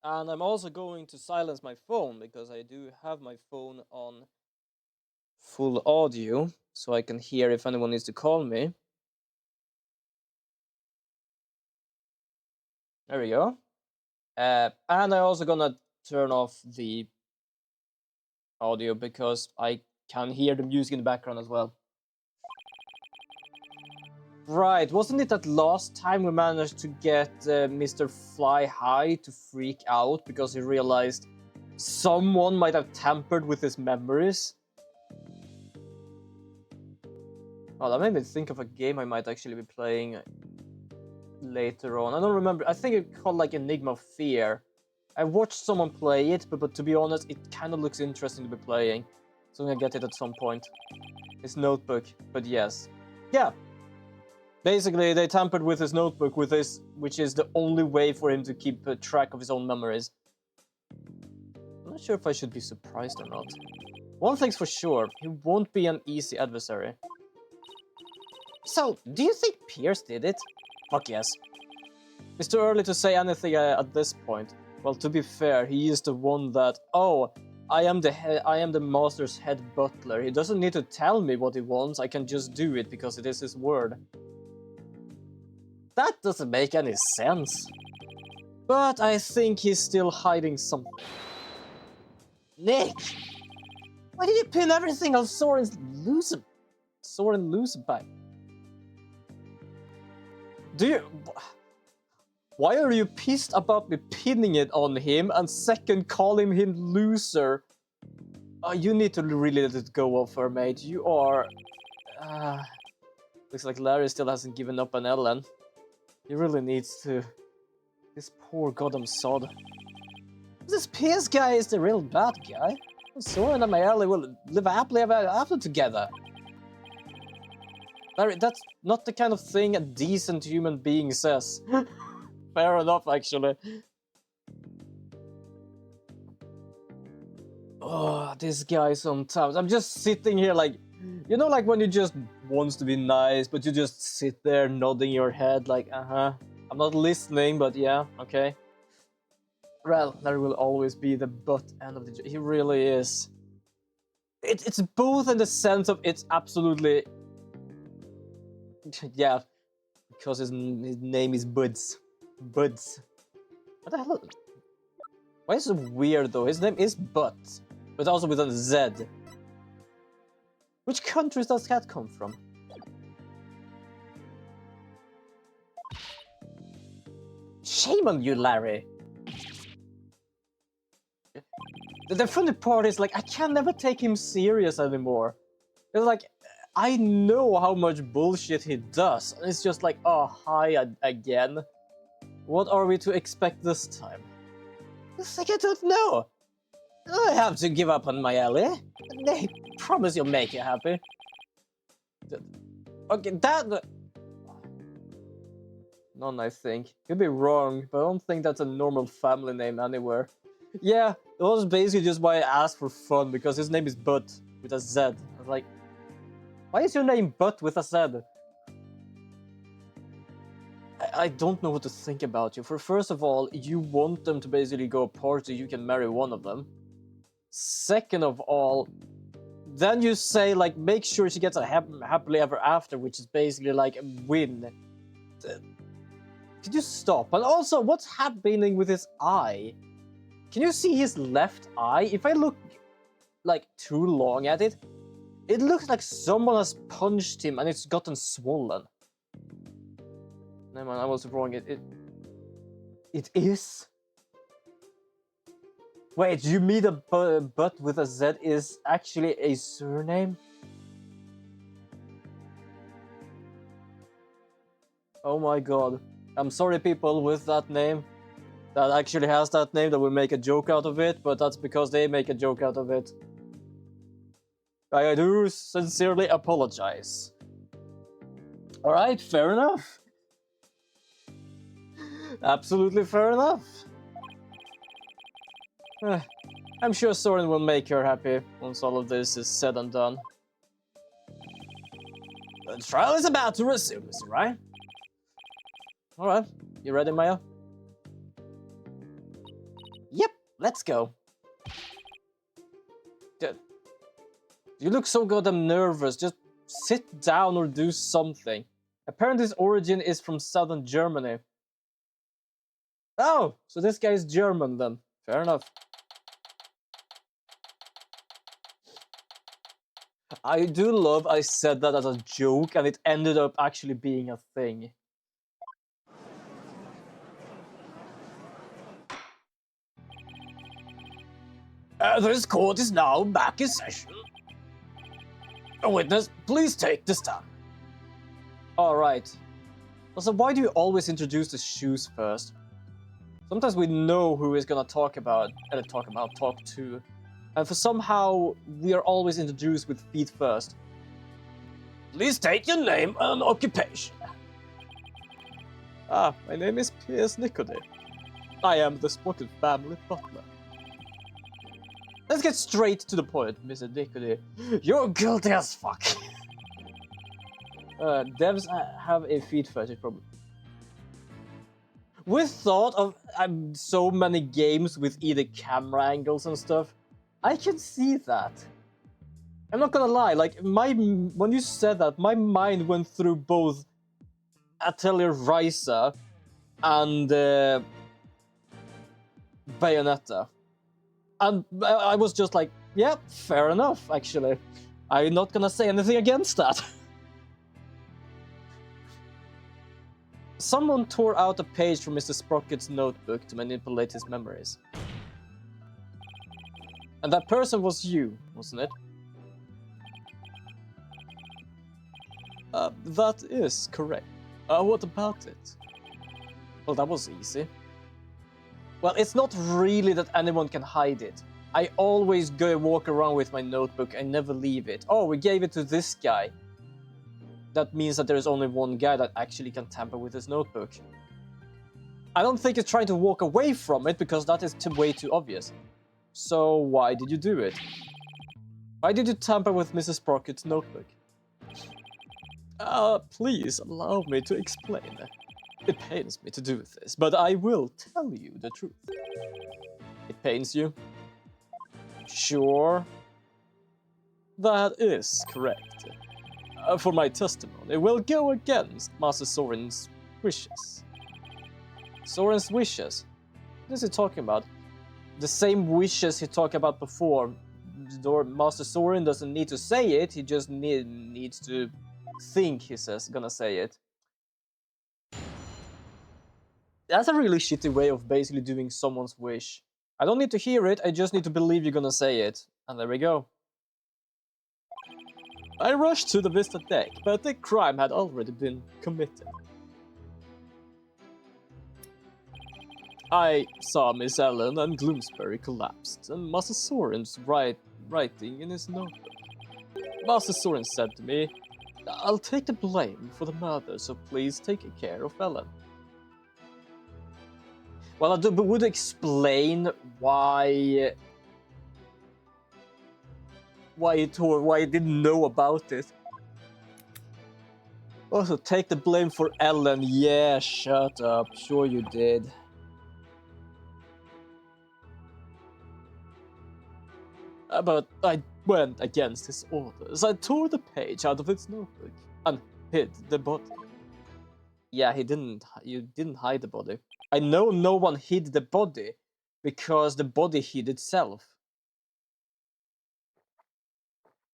And I'm also going to silence my phone because I do have my phone on full audio, so I can hear if anyone needs to call me. There we go. And I'm also gonna turn off the audio because I can hear the music in the background as well. Right, wasn't it that last time we managed to get Mr. Fly High to freak out because he realized someone might have tampered with his memories? Oh, that made me think of a game I might actually be playing later on. I don't remember. I think it's called like Enigma of Fear. I watched someone play it, but to be honest, it kind of looks interesting to be playing. So I'm gonna get it at some point. His notebook, but yes. Yeah. Basically, they tampered with his notebook, which is the only way for him to keep track of his own memories. I'm not sure if I should be surprised or not. One thing's for sure, he won't be an easy adversary. So, do you think Pierce did it? Fuck yes. It's too early to say anything at this point. Well, to be fair, he is the one that, oh, I am the master's head butler. He doesn't need to tell me what he wants, I can just do it because it is his word. That doesn't make any sense. But I think he's still hiding something. Nick! Why did you pin everything on Soren's back? Why are you pissed about me pinning it on him and second calling him loser? You need to really let it go off her, mate. You are... looks like Larry still hasn't given up on Ellen. He really needs to... This poor goddamn sod. This Pierce guy is the real bad guy. Soren and Mayali will live happily ever after together. Larry, that's not the kind of thing a decent human being says. Fair enough, actually. Oh, this guy sometimes. I'm just sitting here like... You know, like when you just wants to be nice, but you just sit there nodding your head like, uh-huh. I'm not listening, but yeah, okay. Well, there will always be the butt end of the joke. He really is. It's both in the sense of it's absolutely... Yeah, because his name is Buds. Buds. What the hell? Why is it weird though? His name is Butt, but also with a Z. Which countries does that come from? Shame on you, Larry. The funny part is, like, I can never take him serious anymore. It's like, I know how much bullshit he does, and it's just like, oh, hi again. What are we to expect this time? It's like, I don't know. I have to give up on my Ellie. They promise you'll make you happy. Okay, that... None, I think. Could be wrong, but I don't think that's a normal family name anywhere. Yeah, it was basically just why I asked for fun, because his name is Butt, with a Z. I was like, why is your name Butt with a Z? I don't know what to think about you. First of all, you want them to basically go apart so you can marry one of them. Second of all, then you say, like, make sure she gets a happily ever after, which is basically like a win. Could you stop? And also, what's happening with his eye? Can you see his left eye? If I look, like, too long at it, it looks like someone has punched him and it's gotten swollen. Never mind, I was wrong. It is? Wait, you mean a butt with a Z is actually a surname? Oh my god. I'm sorry, people with that name. That actually has that name, that will make a joke out of it, but that's because they make a joke out of it. I do sincerely apologize. Alright, fair enough. Absolutely fair enough. I'm sure Soren will make her happy once all of this is said and done. The trial is about to resume, Mr. Ryan. Alright, you ready, Maya? Let's go. You look so goddamn nervous. Just sit down or do something. Apparently his origin is from southern Germany. Oh, so this guy is German then. Fair enough. I do love I said that as a joke and it ended up actually being a thing. This court is now back in session. A witness, please take the stand. Alright. Also, why do you always introduce the shoes first? Sometimes we know who is gonna talk to. And for somehow, we are always introduced with feet first. Please state your name and occupation. Ah, my name is Piers Nicody. I am the Sprocket family butler. Let's get straight to the point, Mr. Nicody. You're guilty as fuck. Devs have a feet fetish problem. With thought of so many games with either camera angles and stuff, I can see that. I'm not gonna lie, like when you said that, my mind went through both Atelier Ryza and Bayonetta. And I was just like, yeah, fair enough, actually. I'm not gonna say anything against that. Someone tore out a page from Mr. Sprocket's notebook to manipulate his memories. And that person was you, wasn't it? That is correct. What about it? Well, that was easy. Well, it's not really that anyone can hide it. I always go walk around with my notebook, I never leave it. Oh, we gave it to this guy. That means that there is only one guy that actually can tamper with his notebook. I don't think it's trying to walk away from it, because that is way too obvious. So why did you do it? Why did you tamper with Mrs. Sprocket's notebook? Please allow me to explain. It pains me to do this, but I will tell you the truth. It pains you? Sure. That is correct. For my testimony, will go against Master Soren's wishes. Soren's wishes? What is he talking about? The same wishes he talked about before. Master Soren doesn't need to say it, he just needs to think he's gonna say it. That's a really shitty way of basically doing someone's wish. I don't need to hear it, I just need to believe you're gonna say it. And there we go. I rushed to the Vista deck, but the crime had already been committed. I saw Miss Ellen and Gloomsbury collapsed, and Master Soren's writing in his notebook. Master Soren said to me, I'll take the blame for the murder, so please take care of Ellen. Well, I would explain why he didn't know about it. Also, take the blame for Ellen. Yeah, shut up. Sure you did. But I went against his orders. I tore the page out of its notebook and hid the body. Yeah, you didn't hide the body. I know no one hid the body because the body hid itself.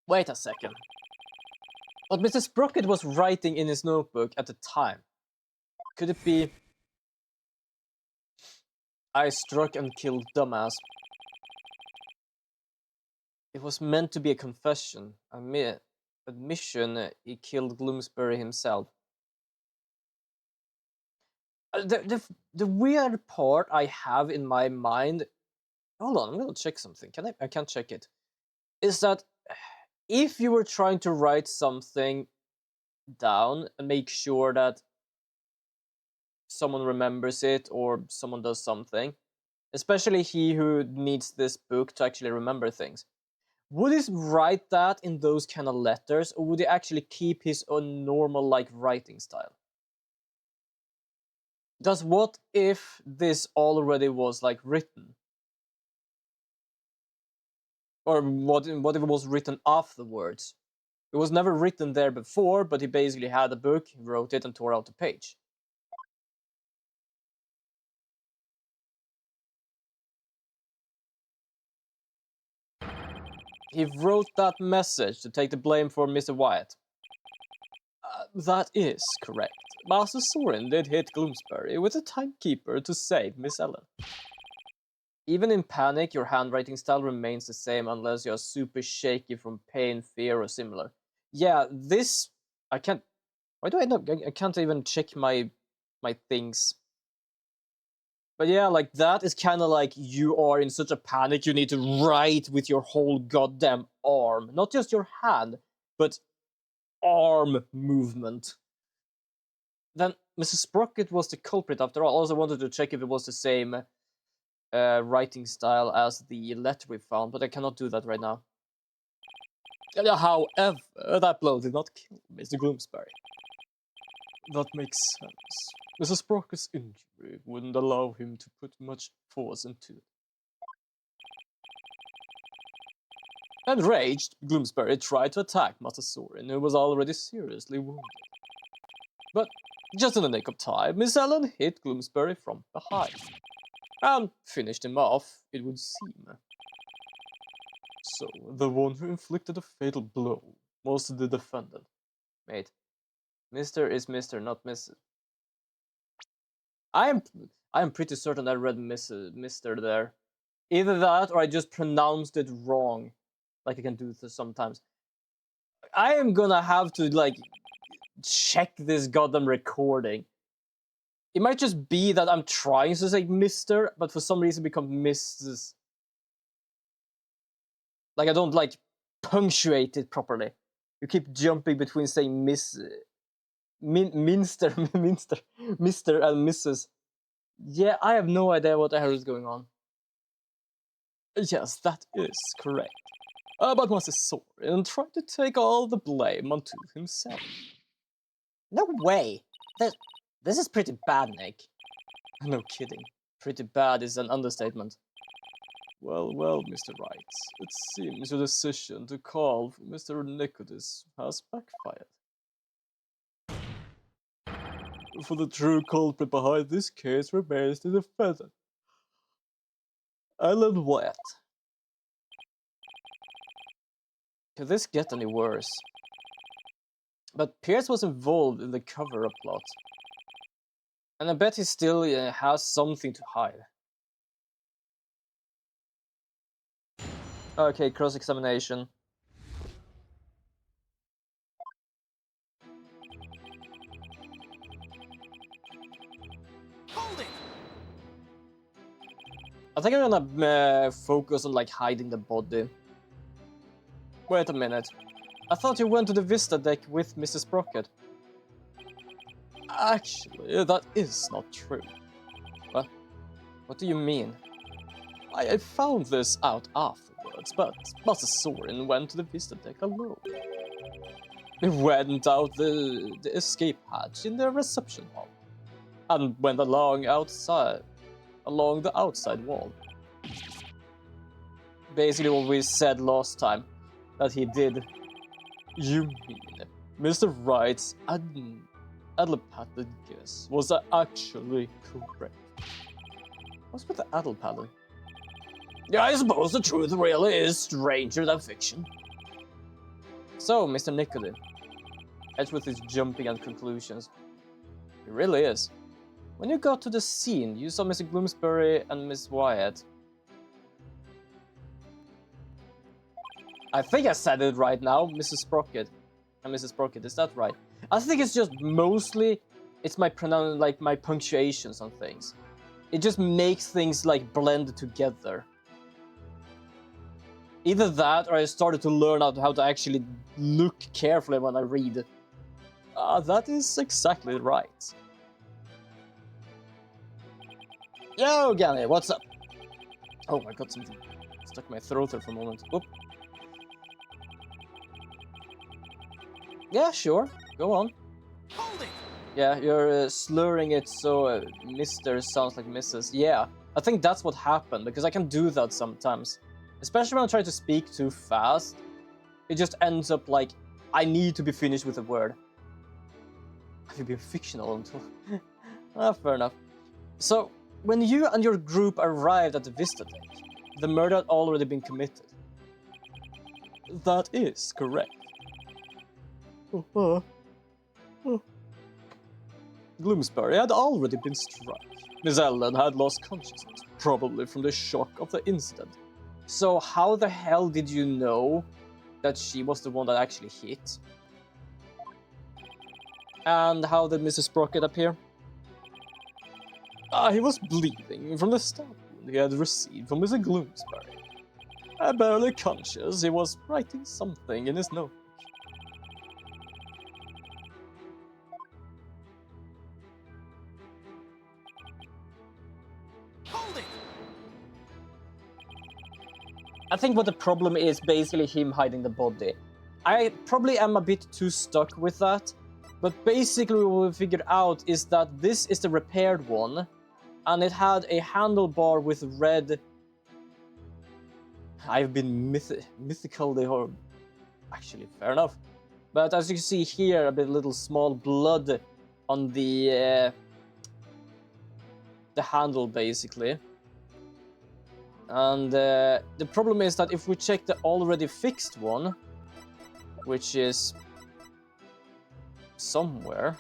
Wait a second. But Mr. Sprocket was writing in his notebook at the time. Could it be... I struck and killed dumbass. It was meant to be a confession, admission he killed Gloomsbury himself. The weird part I have in my mind... Hold on, I'm gonna check something. I can't check it. Is that if you were trying to write something down and make sure that someone remembers it or someone does something, especially he who needs this book to actually remember things, would he write that in those kind of letters, or would he actually keep his own normal like writing style? What if this already was like written? Or what if it was written afterwards? It was never written there before, but he basically had a book, wrote it, and tore out the page. He wrote that message to take the blame for Mr. Wyatt. That is correct. Master Soren did hit Gloomsbury with a timekeeper to save Miss Ellen. Even in panic, your handwriting style remains the same unless you're super shaky from pain, fear, or similar. Yeah, this... I can't... Why do I know? I can't even check my things. But yeah, like, that is kind of like you are in such a panic you need to write with your whole goddamn arm. Not just your hand, but arm movement. Then Mrs. Sprocket was the culprit after all. I also wanted to check if it was the same writing style as the letter we found, but I cannot do that right now. However, that blow did not kill Mr. Gloomsbury. That makes sense. Mrs. Sprocket's injury wouldn't allow him to put much force into it. Enraged, Gloomsbury tried to attack Master Soren, who was already seriously wounded. But just in the nick of time, Miss Ellen hit Gloomsbury from behind. And finished him off, it would seem. So, the one who inflicted a fatal blow was the defendant. Mate, Mr. is Mr., not Mrs. I am pretty certain I read Mr. there. Either that or I just pronounced it wrong. Like I can do this sometimes. I am gonna have to, like, check this goddamn recording. It might just be that I'm trying to say Mr., but for some reason become Mrs. Like, I don't, like, punctuate it properly. You keep jumping between saying Minster, Mr. and Mrs. Yeah, I have no idea what the hell is going on. Yes, that is correct. But Master Soren tried to take all the blame onto himself. No way! This is pretty bad, Nick. No kidding. Pretty bad is an understatement. Well, Mr. Wright, it seems your decision to call for Mr. Nicodemus has backfired. For the true culprit behind this case remains the defendant, Alan Wyatt. Could this get any worse? But Pierce was involved in the cover-up plot. And I bet he still has something to hide. Okay, cross-examination. Hold it! I think I'm gonna focus on, like, hiding the body. Wait a minute. I thought you went to the Vista deck with Mrs. Sprocket. Actually, that is not true. What do you mean? I found this out afterwards, but Master Soren went to the Vista deck alone. He went out the escape hatch in the reception hall, and went along the outside wall. Basically what we said last time, that he did. You mean Mr. Wright's telepathic guess was actually correct? What's with the Adelpaddle? Yeah, I suppose the truth really is stranger than fiction. So, Mr. Nicodemus, as with his jumping at conclusions, it really is. When you got to the scene, you saw Mr. Gloomsbury and Miss Wyatt. I think I said it right now, Mrs. Sprocket. And Mrs. Sprocket, is that right? I think it's just mostly, it's my my punctuations on things. It just makes things, like, blend together. Either that, or I started to learn how to actually look carefully when I read. That is exactly right. Yo, Gally, what's up? Oh, I got something stuck in my throat there for a moment. Oop. Yeah, sure. Go on. Hold it! Yeah, you're slurring it so Mr. sounds like Mrs. Yeah, I think that's what happened, because I can do that sometimes. Especially when I try to speak too fast, it just ends up like, I need to be finished with a word. Have you been fictional until... fair enough. So, when you and your group arrived at the Vista Deck, the murder had already been committed. That is correct. Gloomsbury had already been struck. Miss Ellen had lost consciousness, probably from the shock of the incident. So how the hell did you know that she was the one that actually hit? And how did Mr. Sprocket appear? He was bleeding from the stab wound he had received from Mr. Gloomsbury. Barely conscious, he was writing something in his notebook. Hold it! I think what the problem is basically him hiding the body. I probably am a bit too stuck with that, but basically what we figured out is that this is the repaired one, and it had a handlebar with red... I've been mythically or actually fair enough, but as you can see here, a bit little small blood on the handle basically, and the problem is that if we check the already fixed one, which is somewhere,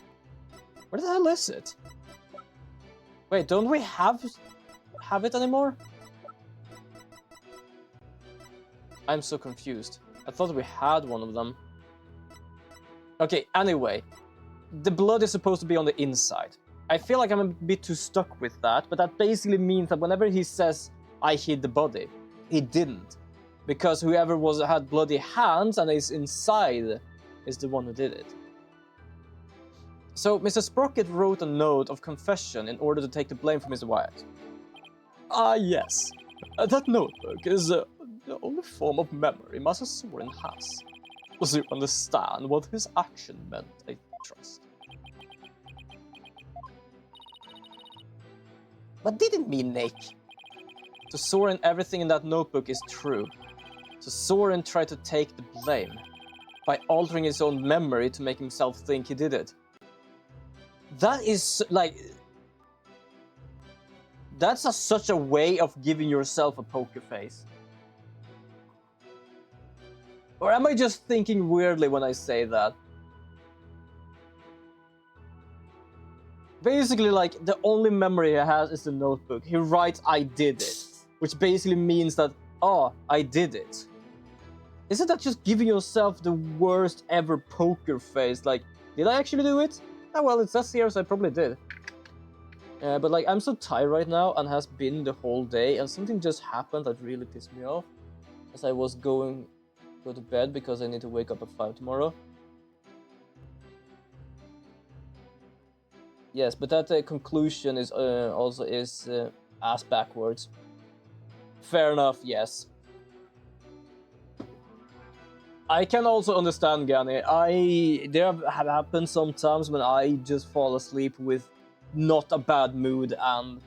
where the hell is it? Wait, don't we have it anymore? I'm so confused. I thought we had one of them. Okay, anyway. The blood is supposed to be on the inside. I feel like I'm a bit too stuck with that, but that basically means that whenever he says, I hid the body, he didn't. Because whoever had bloody hands and is inside is the one who did it. So Mr. Sprocket wrote a note of confession in order to take the blame for Mr. Wyatt. Ah, yes. That notebook is... the only form of memory Master Soren has. Does you understand what his action meant, I trust? What did it mean, Nick? To Soren, everything in that notebook is true. So Soren tried to take the blame by altering his own memory to make himself think he did it. That is, like... That's such a way of giving yourself a poker face. Or am I just thinking weirdly when I say that? Basically, like, the only memory he has is the notebook. He writes, I did it. Which basically means that, oh, I did it. Isn't that just giving yourself the worst ever poker face? Like, did I actually do it? Oh, well, it says here, so I probably did. But, like, I'm so tired right now, and has been the whole day, and something just happened that really pissed me off. As I was go to bed because I need to wake up at 5 tomorrow. Yes, but that conclusion is also ass backwards. Fair enough, yes. I can also understand, Gani. There have happened sometimes when I just fall asleep with not a bad mood, and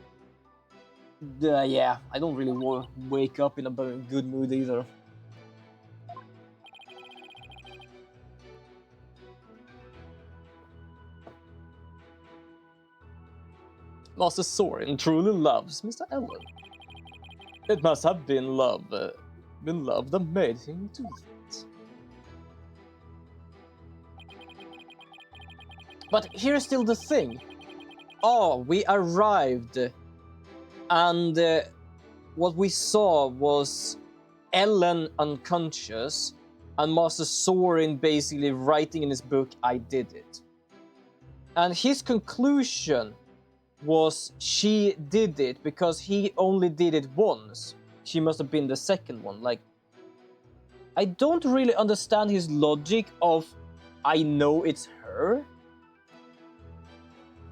yeah, I don't really wake up in a good mood either. Master Soren truly loves Mr. Ellen. It must have been love that made him do that. But here's still the thing. Oh, we arrived, and what we saw was Ellen unconscious, and Master Soren basically writing in his book, I did it. And his conclusion was she did it because he only did it once. She must have been the second one. Like, I don't really understand his logic of I know it's her,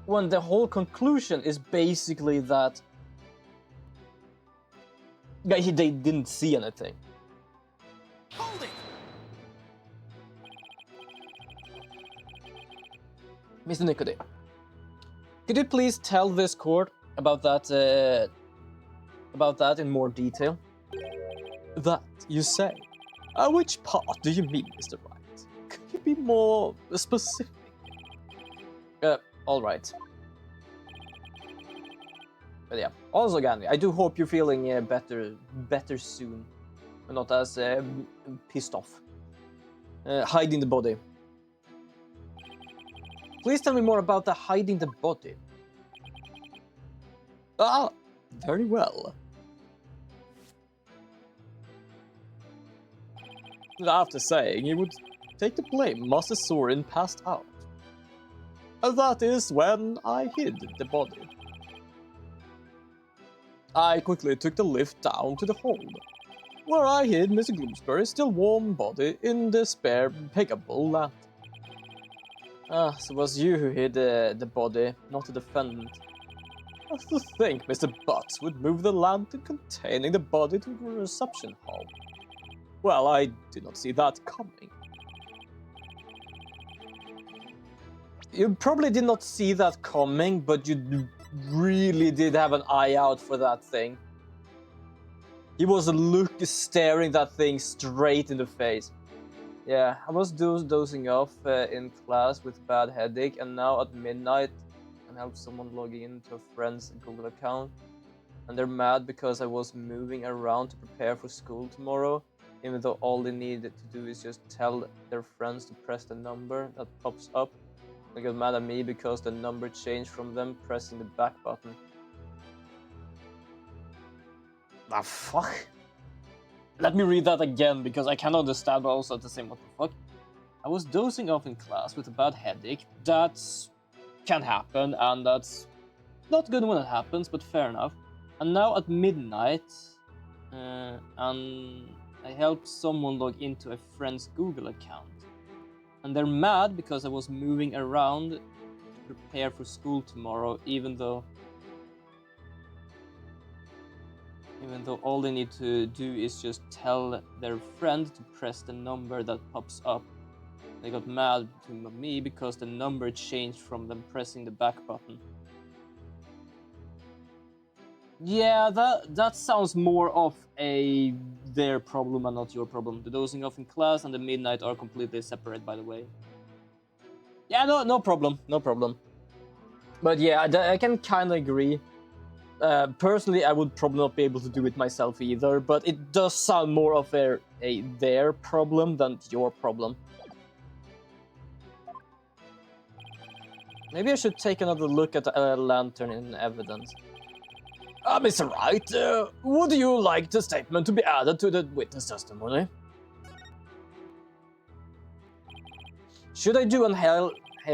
when the whole conclusion is basically that they didn't see anything. Hold it! Mr. Nicodem, could you please tell this court about that in more detail? That you say? Which part do you mean, Mr. Wright? Could you be more specific? Alright. But yeah, also Gandhi, I do hope you're feeling better soon. Not as pissed off. Hiding the body. Please tell me more about the hiding the body. Ah, very well. After saying he would take the blame, Master Sorin passed out. And that is when I hid the body. I quickly took the lift down to the hold, where I hid Mr. Gloomsbury's still warm body in the spare pickable lantern. Ah, so it was you who hid the body, not the defendant. I to think Mr. Butts would move the lantern containing the body to the reception hall. Well, I did not see that coming. You probably did not see that coming, but you really did have an eye out for that thing. He was staring that thing straight in the face. Yeah, I was dozing off in class with bad headache, and now at midnight I helped someone log into a friend's Google account. And they're mad because I was moving around to prepare for school tomorrow, even though all they needed to do is just tell their friends to press the number that pops up. They got mad at me because the number changed from them pressing the back button. The fuck? Let me read that again because I can't understand, but also at the same what the fuck. I was dozing off in class with a bad headache. That can happen, and that's not good when it happens, but fair enough. And now at midnight, and I helped someone log into a friend's Google account. And they're mad because I was moving around to prepare for school tomorrow, even though all they need to do is just tell their friend to press the number that pops up. They got mad to me because the number changed from them pressing the back button. Yeah, that sounds more of their problem and not your problem. The dozing off in class and the midnight are completely separate, by the way. Yeah, no problem. But yeah, I can kind of agree. Personally, I would probably not be able to do it myself either, but it does sound more of their problem than your problem. Maybe I should take another look at the lantern in evidence. Mr. Wright, would you like the statement to be added to the witness testimony? Should I do an Hail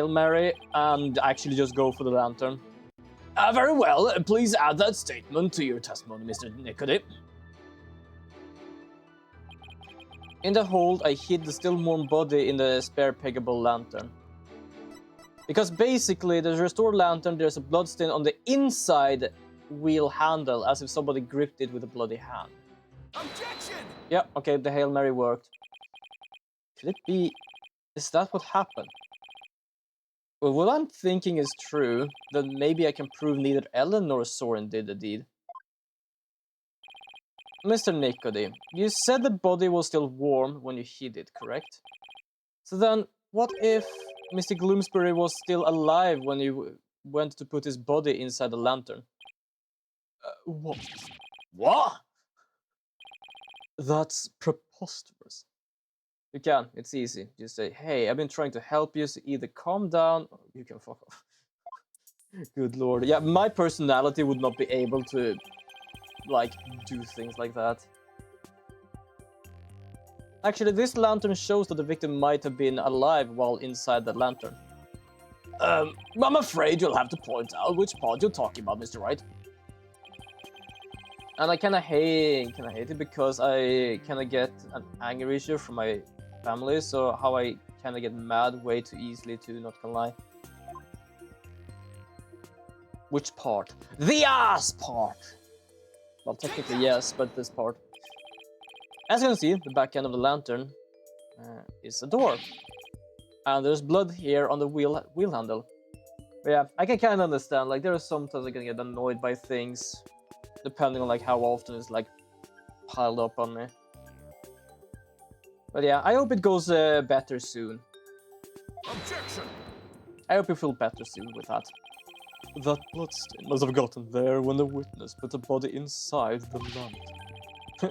Mary and actually just go for the lantern? Very well, please add that statement to your testimony, Mr. Nicody. In the hold, I hid the still warm body in the spare peggable lantern. Because basically, the restored lantern, there's a bloodstain on the inside wheel handle, as if somebody gripped it with a bloody hand. Objection! Yeah, okay, the Hail Mary worked. Could it be... Is that what happened? Well, what I'm thinking is true, then maybe I can prove neither Ellen nor Soren did the deed. Mr. Nicody, you said the body was still warm when you hid it, correct? So then, what if Mr. Gloomsbury was still alive when you went to put his body inside the lantern? What? What? That's preposterous. You can, it's easy. Just say, hey, I've been trying to help you, so either calm down or you can fuck off. Good lord. Yeah, my personality would not be able to, like, do things like that. Actually, this lantern shows that the victim might have been alive while inside the lantern. I'm afraid you'll have to point out which part you're talking about, Mr. Wright. And I kinda hate it because I kinda get an anger issue from my family, so how I kinda get mad way too easily too, not gonna lie. Which part? The ass part! Well, technically yes, but this part. As you can see, the back end of the lantern is a door. And there's blood here on the wheel handle. But yeah, I can kinda understand, like there are sometimes I can get annoyed by things, depending on like how often it's like piled up on me. But yeah, I hope it goes better soon. Objection! I hope you feel better soon with that. That bloodstain must have gotten there when the witness put the body inside the lamp.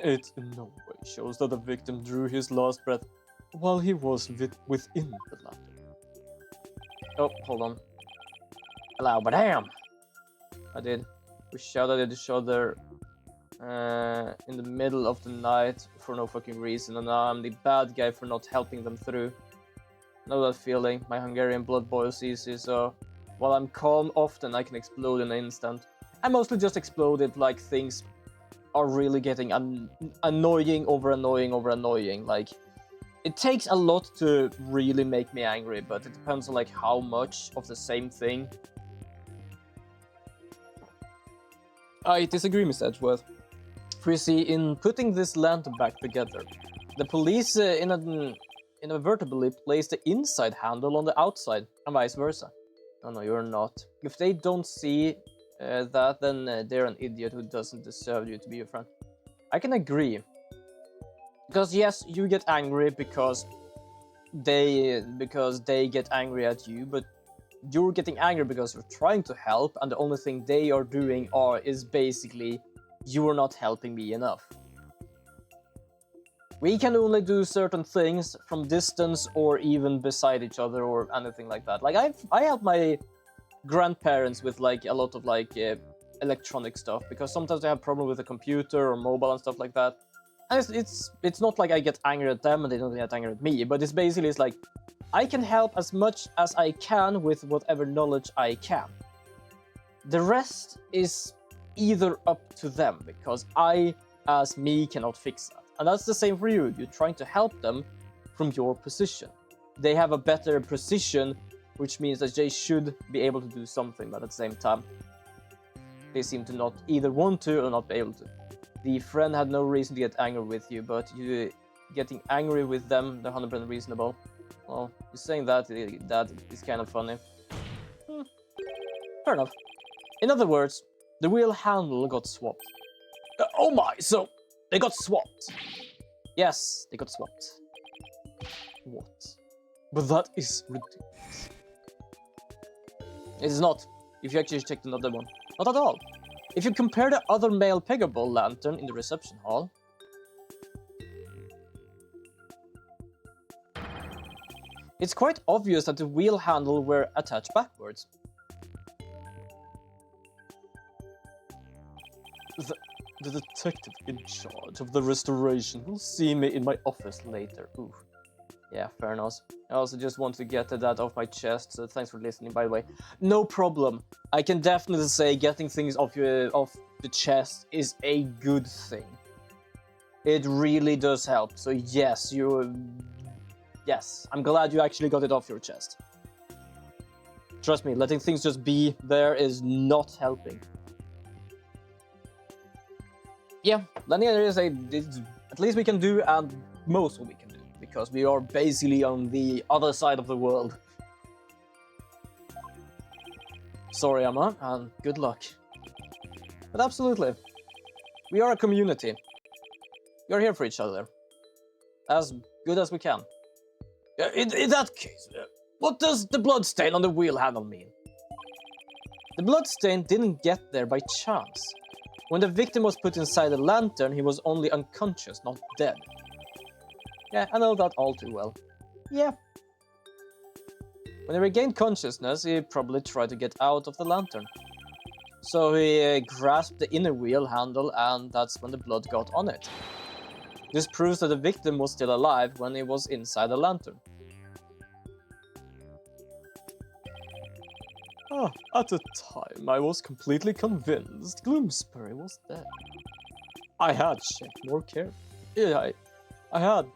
It in no way shows that the victim drew his last breath while he was within the lantern. Oh, hold on. Hello, but damn! I did. We shouted at each other in the middle of the night for no fucking reason, and now I'm the bad guy for not helping them through. Know that feeling? My Hungarian blood boils easy, so while I'm calm often, I can explode in an instant. I mostly just explode if like things are really getting annoying over annoying over annoying. Like, it takes a lot to really make me angry, but it depends on like how much of the same thing. I disagree, Miss Edgeworth. For you see, in putting this lantern back together, the police inadvertently placed the inside handle on the outside, and vice versa. No, you're not. If they don't see that, then they're an idiot who doesn't deserve you to be your friend. I can agree. Because yes, you get angry because they get angry at you, but you're getting angry because you're trying to help, and the only thing they are doing is basically, you're not helping me enough. We can only do certain things from distance or even beside each other or anything like that. Like I help my grandparents with like a lot of like electronic stuff, because sometimes they have problem with the computer or mobile and stuff like that. And it's not like I get angry at them and they don't get angry at me, but it's basically it's like I can help as much as I can with whatever knowledge I can. The rest is either up to them, because I, as me, cannot fix that. And that's the same for you. You're trying to help them from your position. They have a better precision, which means that they should be able to do something, but at the same time, they seem to not either want to or not be able to. The friend had no reason to get angry with you, but you getting angry with them, they're 100% reasonable. Well, you're saying that is kind of funny. Fair enough. In other words, the wheel handle got swapped. Oh my, so they got swapped. Yes, they got swapped. What? But that is ridiculous. It is not, if you actually checked another one. Not at all. If you compare the other male Pegaball lantern in the reception hall, it's quite obvious that the wheel handle were attached backwards. The detective in charge of the restoration will see me in my office later. Ooh. Yeah, fair enough. I also just want to get that off my chest, so thanks for listening, by the way. No problem. I can definitely say getting things off the chest is a good thing. It really does help, so yes, yes, I'm glad you actually got it off your chest. Trust me, letting things just be there is not helping. Yeah, then there is at least we can do, and most of what we can do, because we are basically on the other side of the world. Sorry, Emma, and good luck. But absolutely, we are a community. We are here for each other, as good as we can. In that case, what does the bloodstain on the wheel handle mean? The bloodstain didn't get there by chance. When the victim was put inside the lantern, he was only unconscious, not dead. Yeah, I know that all too well. Yeah. When he regained consciousness, he probably tried to get out of the lantern. So he grasped the inner wheel handle, and that's when the blood got on it. This proves that the victim was still alive when he was inside the lantern. At the time, I was completely convinced Gloomsbury was dead. I had checked more carefully. Yeah, I had.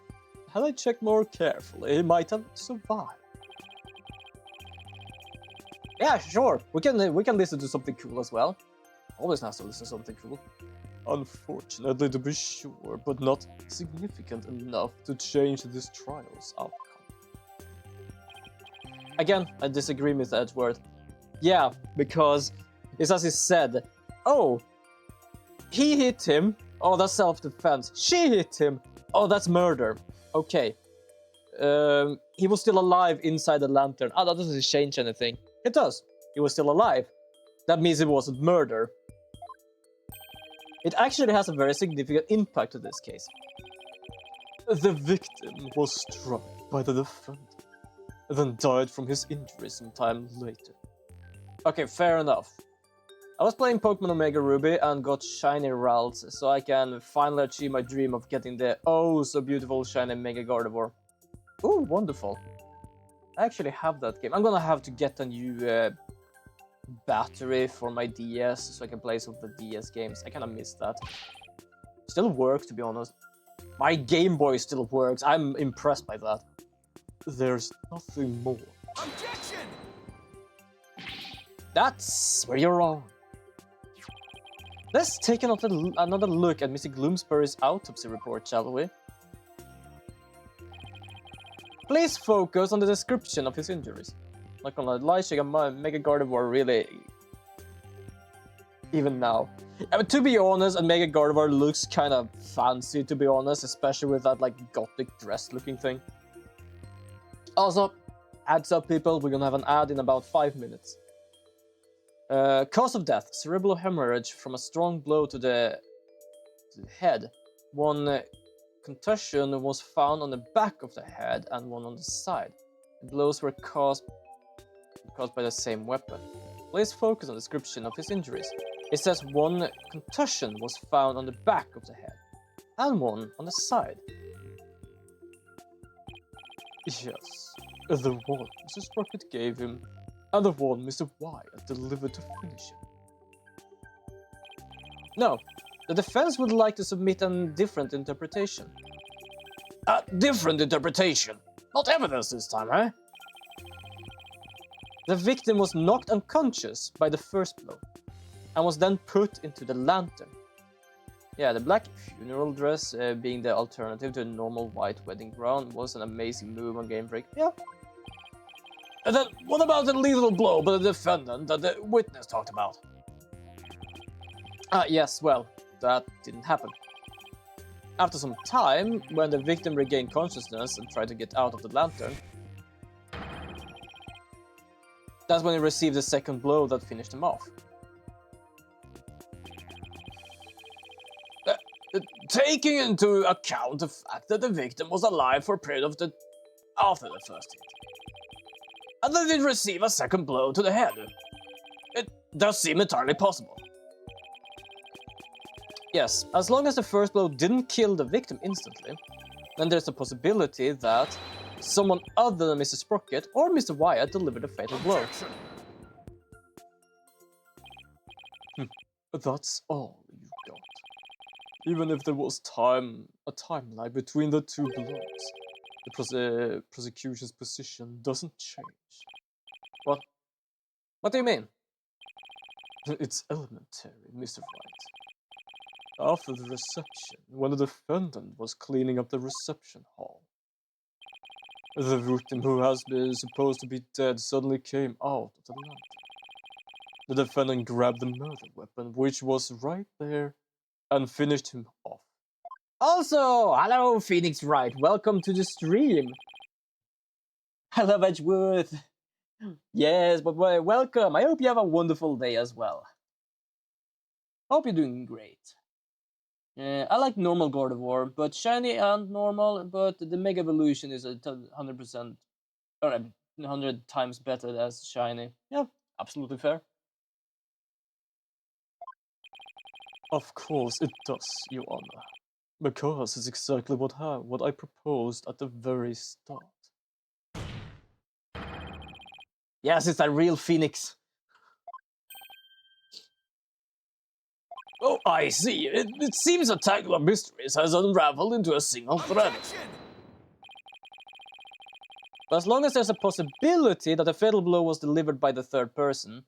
Had I checked more carefully, he might have survived. Yeah, sure. We can listen to something cool as well. Always nice to listen to something cool. Unfortunately, to be sure, but not significant enough to change this trial's outcome. Again, I disagree with Edgeworth. Yeah, because it's as he said, oh, he hit him, oh, that's self-defense. She hit him, oh, that's murder. Okay. He was still alive inside the lantern. Ah, that doesn't change anything. It does. He was still alive. That means it wasn't murder. It actually has a very significant impact to this case. The victim was struck by the defendant, and then died from his injuries some time later. Okay, fair enough. I was playing Pokemon Omega Ruby and got shiny Ralts, so I can finally achieve my dream of getting the oh so beautiful shiny Mega Gardevoir. Ooh, wonderful. I actually have that game. I'm gonna have to get a new battery for my DS so I can play some of the DS games. I kinda miss that. Still works, to be honest. My Game Boy still works. I'm impressed by that. There's nothing more. Objection! That's where you're wrong. Let's take another look at Mr. Gloomsbury's autopsy report, shall we? Please focus on the description of his injuries. Not gonna lie, Mega Gardevoir really... Even now. I mean, to be honest, a Mega Gardevoir looks kind of fancy, to be honest, especially with that like gothic dress looking thing. Also, heads up people, we're gonna have an ad in about 5 minutes. Cause of death, cerebral hemorrhage from a strong blow to the head. One contusion was found on the back of the head and one on the side. The blows were caused by the same weapon. Please focus on the description of his injuries. It says one contusion was found on the back of the head and one on the side. Yes, the one Mr. Sprocket gave him and the one Mr. Wyatt delivered to finish him. No, the defense would like to submit a different interpretation. A different interpretation? Not evidence this time, eh? The victim was knocked unconscious by the first blow and was then put into the lantern. Yeah, the black funeral dress being the alternative to a normal white wedding gown was an amazing move on Game Freak. Yeah. And then, what about the lethal blow by the defendant that the witness talked about? Yes, well, that didn't happen. After some time, when the victim regained consciousness and tried to get out of the lantern, that's when he received the second blow that finished him off. Taking into account the fact that the victim was alive for a period of after the first hit, and then did receive a second blow to the head, it does seem entirely possible. Yes, as long as the first blow didn't kill the victim instantly, then there's a possibility that someone other than Mr. Sprocket or Mr. Wyatt delivered a fatal blow. That's all you got. Even if there was a time lag between the two blows, the prosecution's position doesn't change. What? What do you mean? It's elementary, Mr. Wright. After the reception, when the defendant was cleaning up the reception hall, the victim who has been supposed to be dead suddenly came out of the lantern. The defendant grabbed the murder weapon, which was right there, and finished him off. Also, hello Phoenix Wright, welcome to the stream. Hello Edgeworth. Yes, but welcome. I hope you have a wonderful day as well. Hope you're doing great. I like normal Gardevoir, but shiny and normal, but the Mega Evolution is 100% or 100 times better as shiny. Yeah, absolutely fair. Of course it does, Your Honor. Because it's exactly what I proposed at the very start. Yes, it's a real phoenix. Oh, I see. It seems a tangle of mysteries has unraveled into a single thread. But as long as there's a possibility that the fatal blow was delivered by the third person.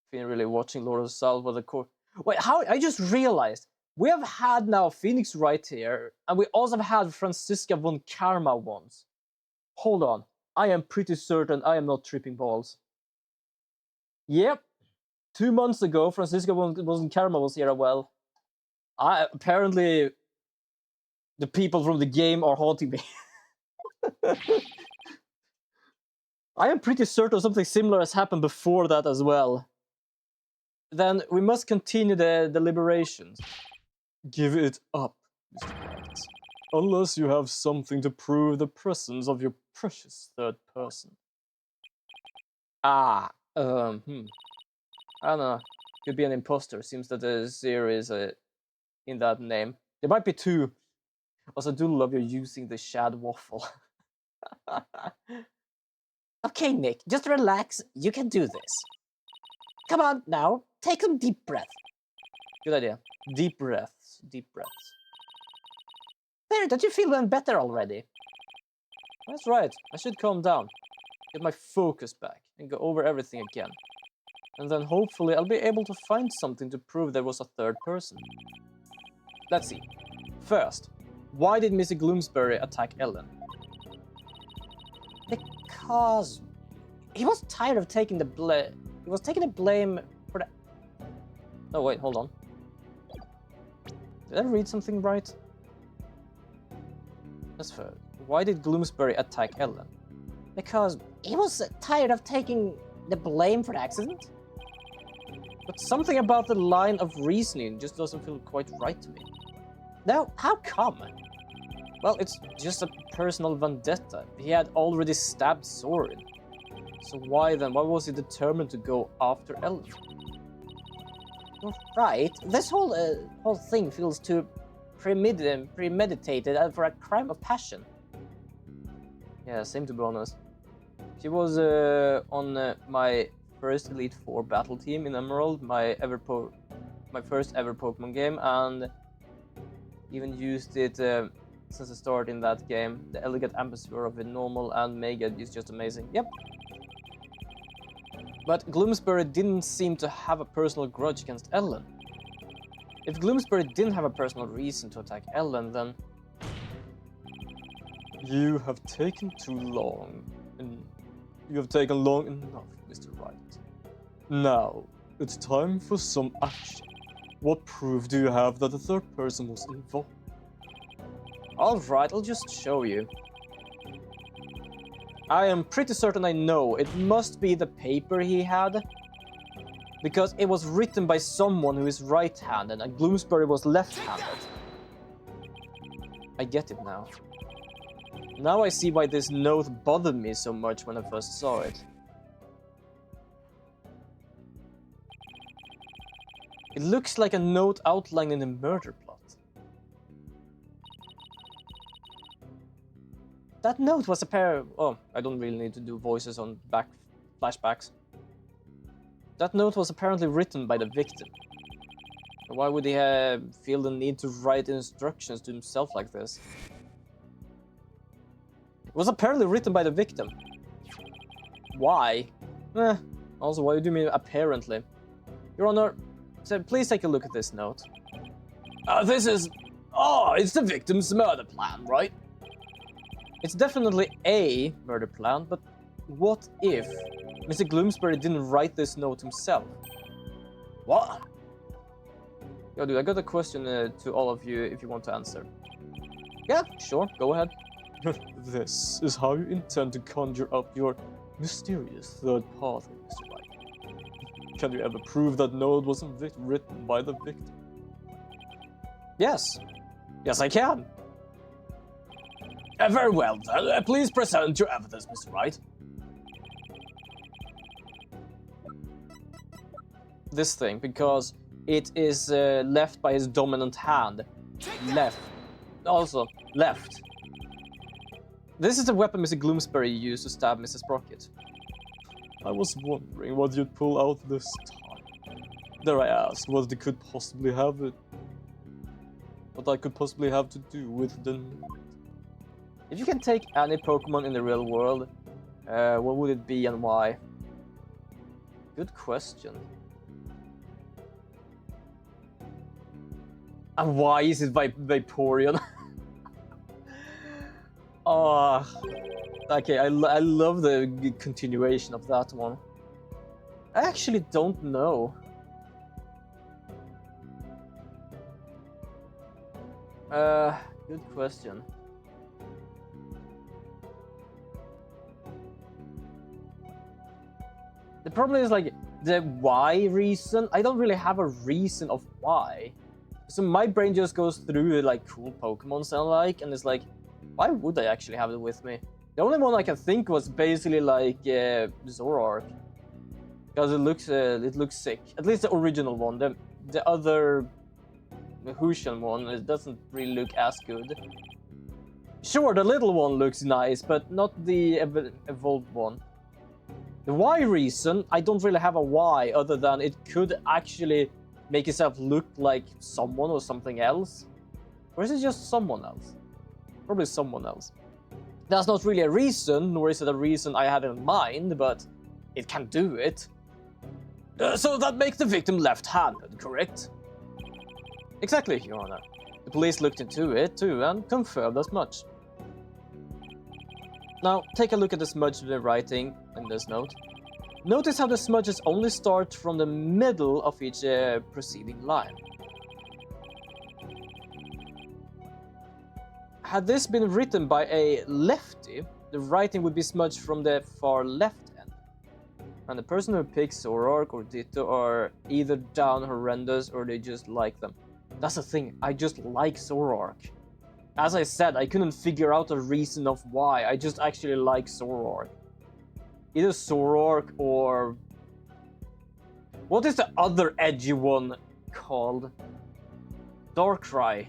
If you're really watching Lord of Salva, the court. Wait, how? I just realized. We have had now Phoenix right here, and we also have had Franziska von Karma once. Hold on. I am pretty certain I am not tripping balls. Yep. 2 months ago, Franziska von Karma was here as well. Apparently, The people from the game are haunting me. I am pretty certain something similar has happened before that as well. Then we must continue the deliberations. Give it up, Mr. White. Unless you have something to prove the presence of your precious third person. I don't know. Could be an imposter. Seems that the zero is in that name. There might be two. Also, I do love you using the shad waffle. Okay, Nick, just relax. You can do this. Come on now, take some deep breath. Good idea. Deep breaths. Deep breaths. There, don't you feel any better already? That's right. I should calm down. Get my focus back and go over everything again. And then hopefully I'll be able to find something to prove there was a third person. Let's see. First, why did Mr. Gloomsbury attack Ellen? Because he was tired of taking the blame. He was taking the blame for the... Oh wait, hold on. Did I read something right? That's fair. Why did Gloomsbury attack Ellen? Because he was tired of taking the blame for the accident. But something about the line of reasoning just doesn't feel quite right to me. No, how come? Well, it's just a personal vendetta. He had already stabbed Soren. So why then? Why was he determined to go after Ellen? You're right. This whole thing feels too premeditated for a crime of passion. Yeah, same to be honest. She was on my first Elite Four battle team in Emerald, my first ever Pokemon game, and even used it since the start in that game. The elegant atmosphere of it, normal and mega, is just amazing. Yep. But Gloomsbury didn't seem to have a personal grudge against Ellen. If Gloomsbury didn't have a personal reason to attack Ellen, then... You have taken too long. And you have taken long enough, Mr. Wright. Now, it's time for some action. What proof do you have that the third person was involved? Alright, I'll just show you. I am pretty certain I know. It must be the paper he had. Because it was written by someone who is right-handed and Gloomsbury was left-handed. I get it now. Now I see why this note bothered me so much when I first saw it. It looks like a note outlining a murder plot. That note was a pair of... Oh, I don't really need to do voices on flashbacks. That note was apparently written by the victim. Why would he feel the need to write instructions to himself like this? It was apparently written by the victim. Why? Also, why do you mean apparently? Your Honor, so please take a look at this note. This is... Oh, it's the victim's murder plan, right? It's definitely a murder plan, but what if Mr. Gloomsbury didn't write this note himself? What? Yo, dude, I got a question to all of you if you want to answer. Yeah, sure, go ahead. This is how you intend to conjure up your mysterious third party, Mr. Wright. Can you ever prove that note wasn't written by the victim? Yes. Yes, I can. Very well, then. Please present your evidence, Mr. Wright. This thing, because it is left by his dominant hand. Left. Also, left. This is the weapon Mr. Gloomsbury used to stab Mrs. Sprocket. I was wondering what you'd pull out this time. There I asked what they could possibly have it. What I could possibly have to do with the... If you can take any Pokemon in the real world, what would it be and why? Good question. And why is it Vaporeon? Oh, okay, I love the continuation of that one. I actually don't know. Good question. The problem is like the why reason. I don't really have a reason of why. So my brain just goes through like cool Pokemons I like, and it's like, why would I actually have it with me? The only one I can think was basically like Zoroark, because it looks sick. At least the original one. The other, the Hushan one, it doesn't really look as good. Sure, the little one looks nice, but not the evolved one. The why reason, I don't really have a why other than it could actually make itself look like someone or something else. Or is it just someone else? Probably someone else. That's not really a reason, nor is it a reason I had in mind, but it can do it. So that makes the victim left-handed, correct? Exactly, Your Honor. The police looked into it too and confirmed as much. Now, take a look at the smudge in the writing in this note. Notice how the smudges only start from the middle of each preceding line. Had this been written by a lefty, the writing would be smudged from the far left end. And the person who picks Zoroark or Ditto are either down horrendous or they just like them. That's the thing, I just like Zoroark. As I said, I couldn't figure out a reason of why, I just actually like Zoroark. Either Zoroark or... what is the other edgy one called? Darkrai.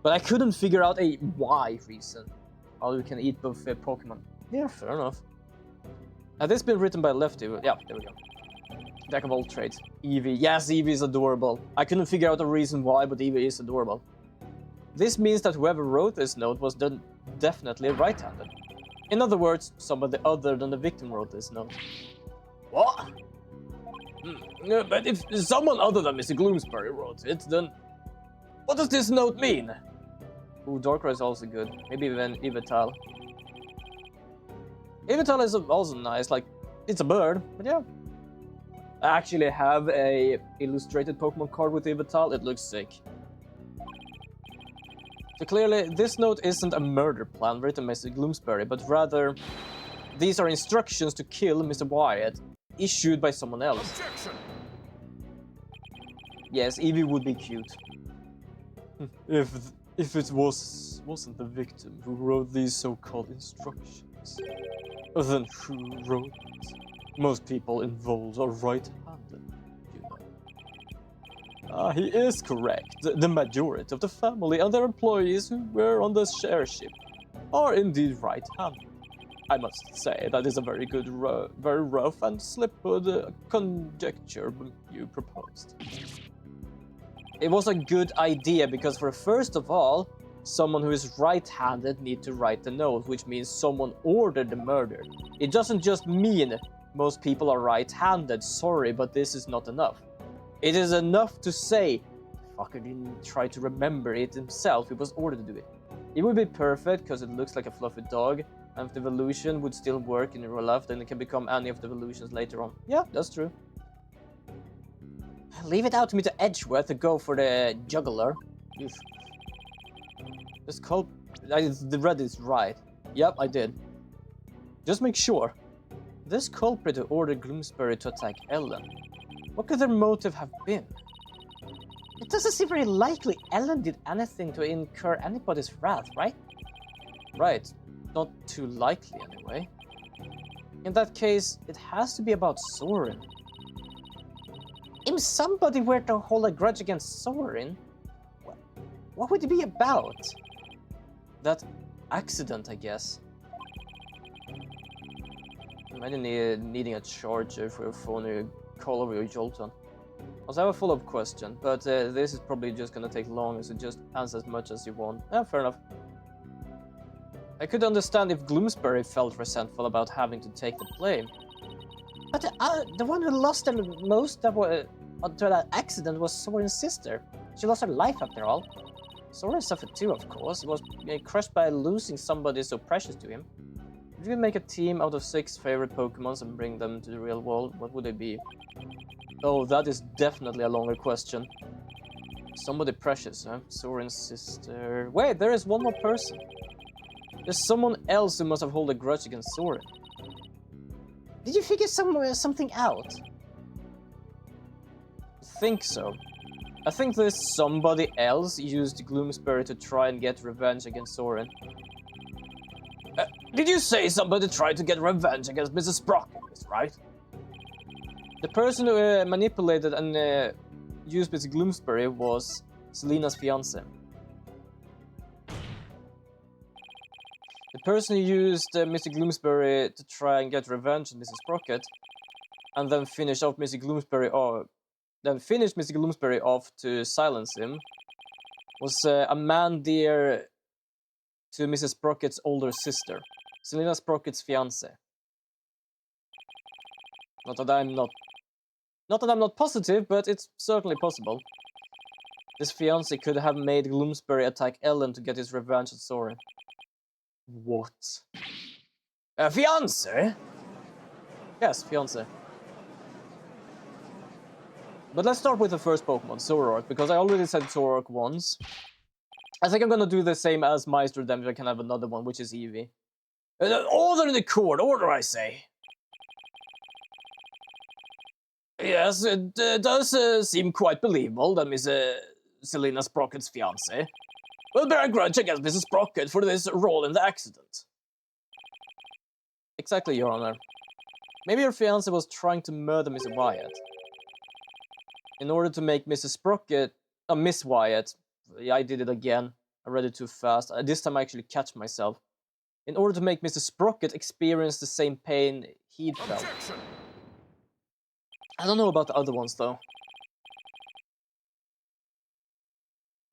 But I couldn't figure out a why reason. How you can eat both Pokemon. Yeah, fair enough. Had this been written by Lefty? Yeah, there we go. Jack of all trades. Eevee. Yes, Eevee is adorable. I couldn't figure out a reason why, but Eevee is adorable. This means that whoever wrote this note was definitely right-handed. In other words, somebody other than the victim wrote this note. What? But if someone other than Mr. Gloomsbury wrote it, then what does this note mean? Ooh, Darkrai is also good. Maybe even Yveltal. Yveltal is also nice, like, it's a bird, but yeah. I actually have a illustrated Pokemon card with Yveltal, it looks sick. So clearly, this note isn't a murder plan written by Mr. Gloomsbury, but rather, these are instructions to kill Mr. Wyatt, issued by someone else. Objection. Yes, Eevee would be cute. If it wasn't the victim who wrote these so-called instructions, then who wrote it? Most people involved are right-handed, you know. He is correct. The majority of the family and their employees who were on the share ship are indeed right-handed. I must say that is a very good, very rough and slippery conjecture you proposed. It was a good idea because, first of all, someone who is right-handed need to write the note, which means someone ordered the murder. It doesn't just mean most people are right-handed. Sorry, but this is not enough. It is enough to say, the fucker didn't try to remember it himself, he was ordered to do it. It would be perfect because it looks like a fluffy dog, and if the evolution would still work in real life, then it can become any of the evolutions later on. Yeah, that's true. Leave it out to me to Edgeworth to go for the juggler. Oof. This the red is right. Yep, I did. Just make sure. This culprit who ordered Gloomsbury to attack Ellen. What could their motive have been? It doesn't seem very likely Ellen did anything to incur anybody's wrath, right? Right. Not too likely, anyway. In that case, it has to be about Soren. If somebody were to hold a grudge against Soren, what would it be about? That accident, I guess. Imagine needing a charger for your phone or you call over your Jolton. Also, I have a follow-up question, but this is probably just gonna take long, so just answer as much as you want. Fair enough. I could understand if Gloomsbury felt resentful about having to take the blame. But the one who lost the most to that accident was Soren's sister. She lost her life after all. Soren suffered too, of course. He was crushed by losing somebody so precious to him. If you could make a team out of 6 favorite Pokemons and bring them to the real world, what would they be? Oh, that is definitely a longer question. Somebody precious, huh? Soren's sister. Wait, there is one more person. There's someone else who must have held a grudge against Soren. Did you figure something out? I think so. I think there's somebody else used Gloomsbury to try and get revenge against Soren. Did you say somebody tried to get revenge against Mrs. Sprocket, right? The person who manipulated and used Mrs. Gloomsbury was Selena's fiance. The person who used Mr. Gloomsbury to try and get revenge on Mrs. Sprocket, and then finished off Mr. Gloomsbury, finished Mr. Gloomsbury off to silence him, was a man dear to Mrs. Sprocket's older sister, Selena Sprocket's fiance. Not that I'm not positive, but it's certainly possible. This fiance could have made Gloomsbury attack Ellen to get his revenge on Soren. What? A fiance? Yes, fiance. But let's start with the first Pokemon, Zoroark, because I already said Zoroark once. I think I'm gonna do the same as Meister then if I can have another one, which is Eevee. Order in the court, order I say! Yes, it does seem quite believable that Miss Selena Sprocket's fiance will bear a grudge against Mrs. Sprocket for this role in the accident. Exactly, Your Honor. Maybe your fiance was trying to murder Miss Wyatt. In order to make Mrs. Sprocket... Miss Wyatt. Yeah, I did it again. I read it too fast. This time I actually catch myself. In order to make Mrs. Sprocket experience the same pain he'd felt. Objection. I don't know about the other ones, though.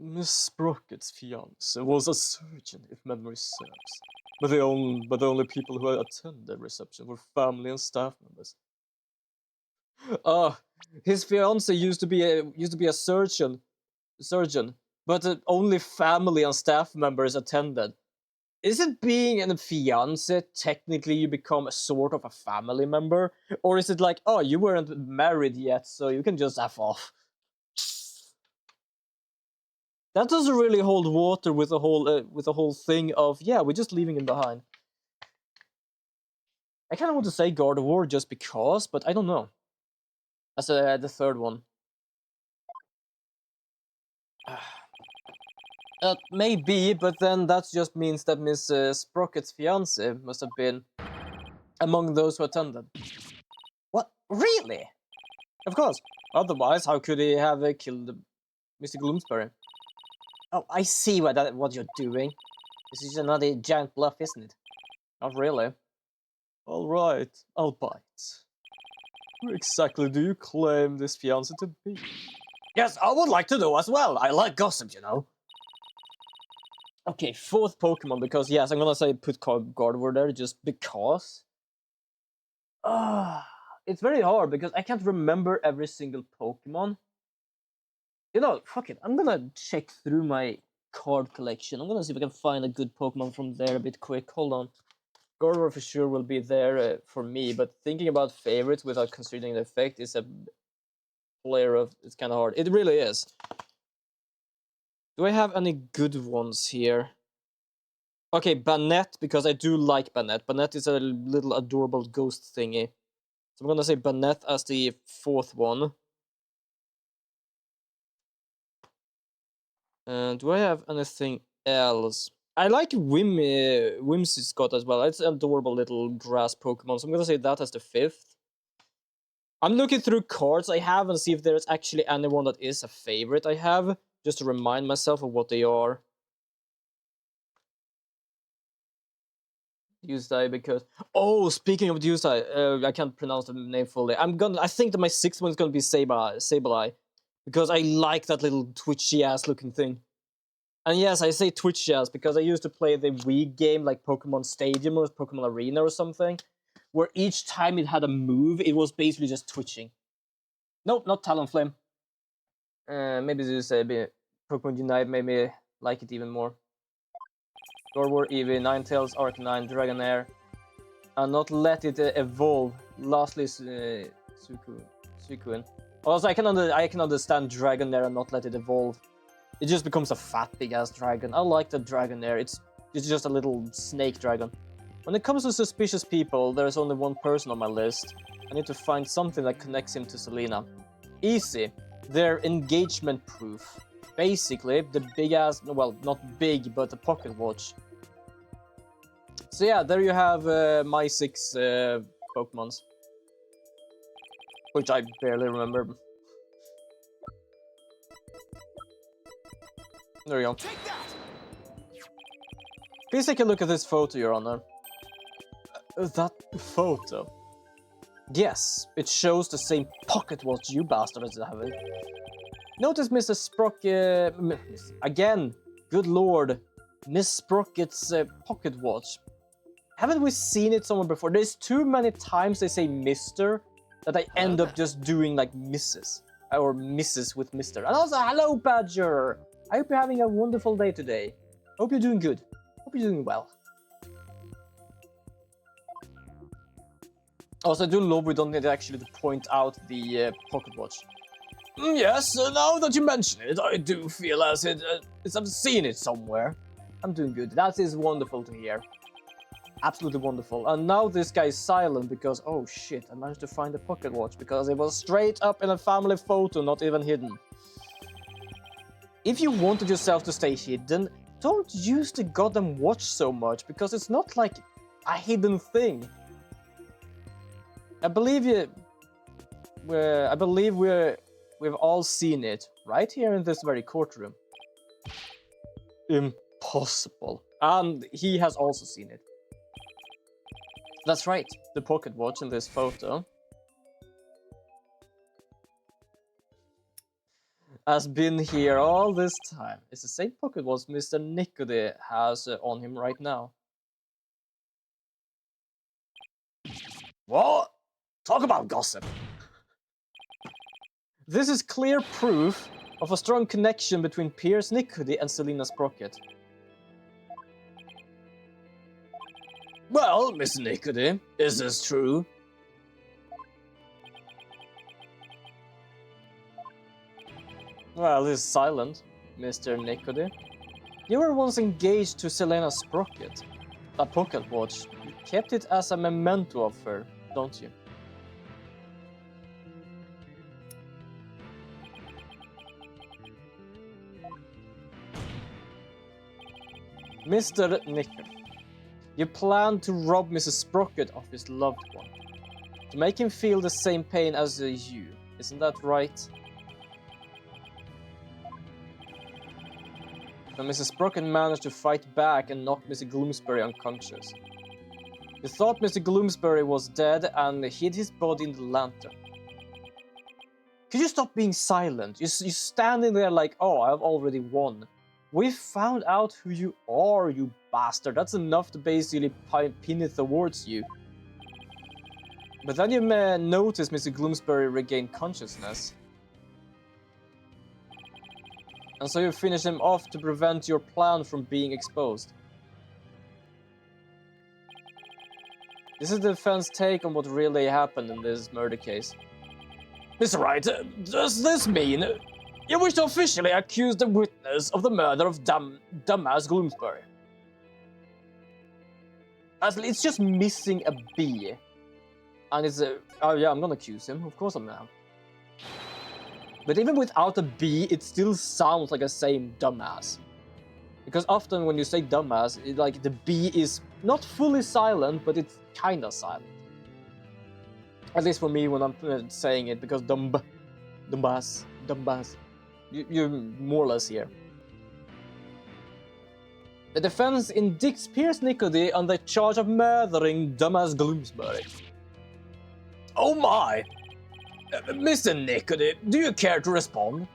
Miss Sprocket's fiance was a surgeon, if memory serves. But the only people who attended the reception were family and staff members. His fiance used to be a surgeon, but only family and staff members attended. Isn't being a fiance technically you become a sort of a family member? Or is it like, oh, you weren't married yet, so you can just F off? That doesn't really hold water with the whole thing of, yeah, we're just leaving him behind. I kind of want to say God of War just because, but I don't know. That's the third one. Maybe, but then that just means that Miss Sprocket's fiance must have been among those who attended. What? Really? Of course. Otherwise, how could he have killed Mr. Gloomsbury? Oh, I see what you're doing. This is another giant bluff, isn't it? Not really. Alright, I'll bite. Who exactly do you claim this fiance to be? Yes, I would like to know as well. I like gossip, you know. Okay, fourth Pokemon, because yes, I'm gonna say put Gardevoir there just because. It's very hard because I can't remember every single Pokemon. You know, fuck it, I'm gonna check through my card collection. I'm gonna see if I can find a good Pokemon from there a bit quick. Hold on. Gardevoir for sure will be there for me, but thinking about favorites without considering the effect is a player of... It's kind of hard. It really is. Do I have any good ones here? Okay, Banette, because I do like Banette. Banette is a little adorable ghost thingy. So I'm gonna say Banette as the fourth one. Do I have anything else? I like Whimsy Scott as well. It's an adorable little grass Pokemon, so I'm gonna say that as the fifth. I'm looking through cards I have and see if there's actually anyone that is a favorite I have, just to remind myself of what they are. Usai, because... Oh, speaking of Usai, I can't pronounce the name fully. I think that my sixth one is gonna be Sableye, because I like that little twitchy-ass looking thing. And yes, I say twitchy-ass because I used to play the Wii game like Pokemon Stadium or Pokemon Arena or something, where each time it had a move, it was basically just twitching. Nope, not Talonflame. Maybe Usai, Pokemon Unite made me like it even more. Gardevoir, Eevee, Ninetales, Arcanine, Dragonair, and not let it evolve. Lastly, Suicune. Also, I can understand Dragonair and not let it evolve. it just becomes a fat big ass dragon. I like the dragon there. It's just a little snake dragon. When it comes to suspicious people, there's only one person on my list. I need to find something that connects him to Selena. Easy. Their engagement proof. Basically, the big ass, well, not big, but the pocket watch. So yeah, there you have my 6 Pokemons. Which I barely remember. There you go. Please take a look at this photo, Your Honor. That photo? Yes, it shows the same pocket watch you bastards have it. Notice Mr. Sprocket... again, good lord. Miss Sprocket's pocket watch. Haven't we seen it somewhere before? There's too many times they say Mr. that I end up just doing like Mrs. Or Mrs. with Mr. And also, hello Badger! I hope you're having a wonderful day today. Hope you're doing good. Hope you're doing well. Also, I do love we don't need actually to point out the pocket watch. Yes, now that you mention it, I do feel as I've seen it somewhere. I'm doing good. That is wonderful to hear. Absolutely wonderful. And now this guy is silent because, oh shit, I managed to find the pocket watch because it was straight up in a family photo, not even hidden. If you wanted yourself to stay hidden, don't use the goddamn watch so much because it's not like a hidden thing. I believe we've all seen it right here in this very courtroom. Impossible. And he has also seen it. That's right, the pocket watch in this photo has been here all this time. It's the same pocket watch Mr. Nicody has on him right now. What? Talk about gossip. This is clear proof of a strong connection between Pierce Nicody and Selena Sprocket. Well, Mr. Nicody, is this true? Well, he's silent, Mr. Nicody. You were once engaged to Selena Sprocket. That pocket watch. You kept it as a memento of her, don't you? Mr. Nicody. You planned to rob Mrs. Sprocket of his loved one. To make him feel the same pain as you. Isn't that right? But Mrs. Sprocket managed to fight back and knock Mr. Gloomsbury unconscious. You thought Mr. Gloomsbury was dead and hid his body in the lantern. Could you stop being silent? You're standing there like, oh, I've already won. We found out who you are, you bastard. That's enough to basically pin it towards you. But then you may notice Mr. Gloomsbury regain consciousness. And so you finish him off to prevent your plan from being exposed. This is the defense take on what really happened in this murder case. Mr. Wright, does this mean you wish to officially accuse the witness of the murder of dumbass Gloomsbury? It's just missing a B. And it's a... oh yeah, I'm gonna accuse him. Of course I'm gonna. But even without a B, it still sounds like the same dumbass. Because often when you say dumbass, like the B is not fully silent, but it's kinda silent. At least for me when I'm saying it, because dumbass. You're more or less here. The defense indicts Pierce Nicody on the charge of murdering dumbass Gloomsbury. Oh my! Mr. Nicody, do you care to respond?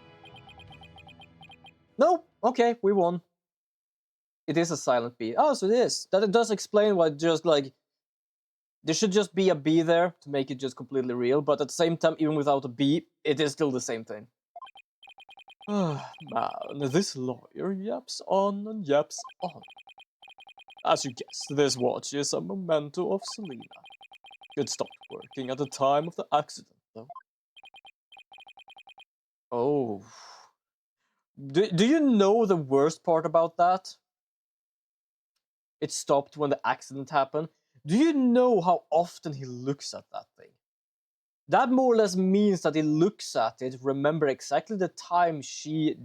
No? Okay, we won. It is a silent B. Oh, so it is. That it does explain why just like... there should just be a B there to make it just completely real, but at the same time, even without a B, it is still the same thing. Man, this lawyer yaps on and yaps on. As you guessed, this watch is a memento of Selena. It stopped working at the time of the accident, though. Oh. Do you know the worst part about that? It stopped when the accident happened. Do you know how often he looks at that thing? That more or less means that he looks at it, remember exactly the time she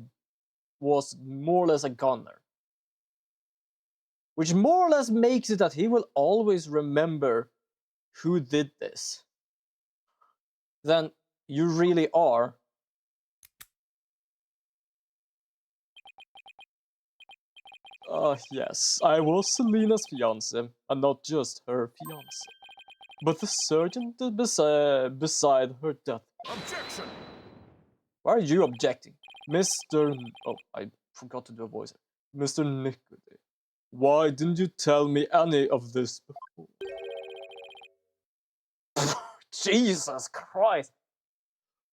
was more or less a gunner. Which more or less makes it that he will always remember who did this. Then you really are. Yes, I was Selena's fiance, and not just her fiance, but the surgeon beside her death. Objection! Why are you objecting? Mr. Oh, I forgot to do a voice. Mr. Nicody, why didn't you tell me any of this before? Jesus Christ!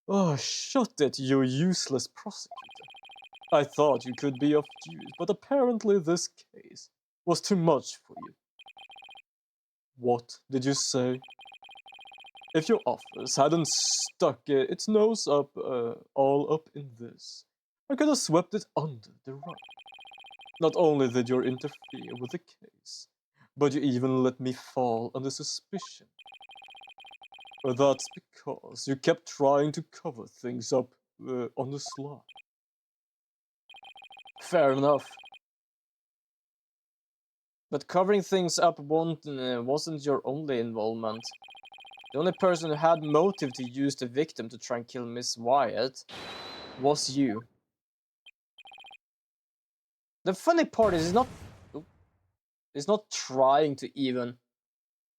Oh, shut it, you useless prosecutor. I thought you could be of use, but apparently this case was too much for you. What did you say? If your office hadn't stuck its nose up, all up in this, I could have swept it under the rug. Not only did you interfere with the case, but you even let me fall under suspicion. That's because you kept trying to cover things up on the sly. Fair enough. But covering things up wasn't your only involvement. The only person who had motive to use the victim to try and kill Miss Wyatt was you. The funny part is it's not trying to even...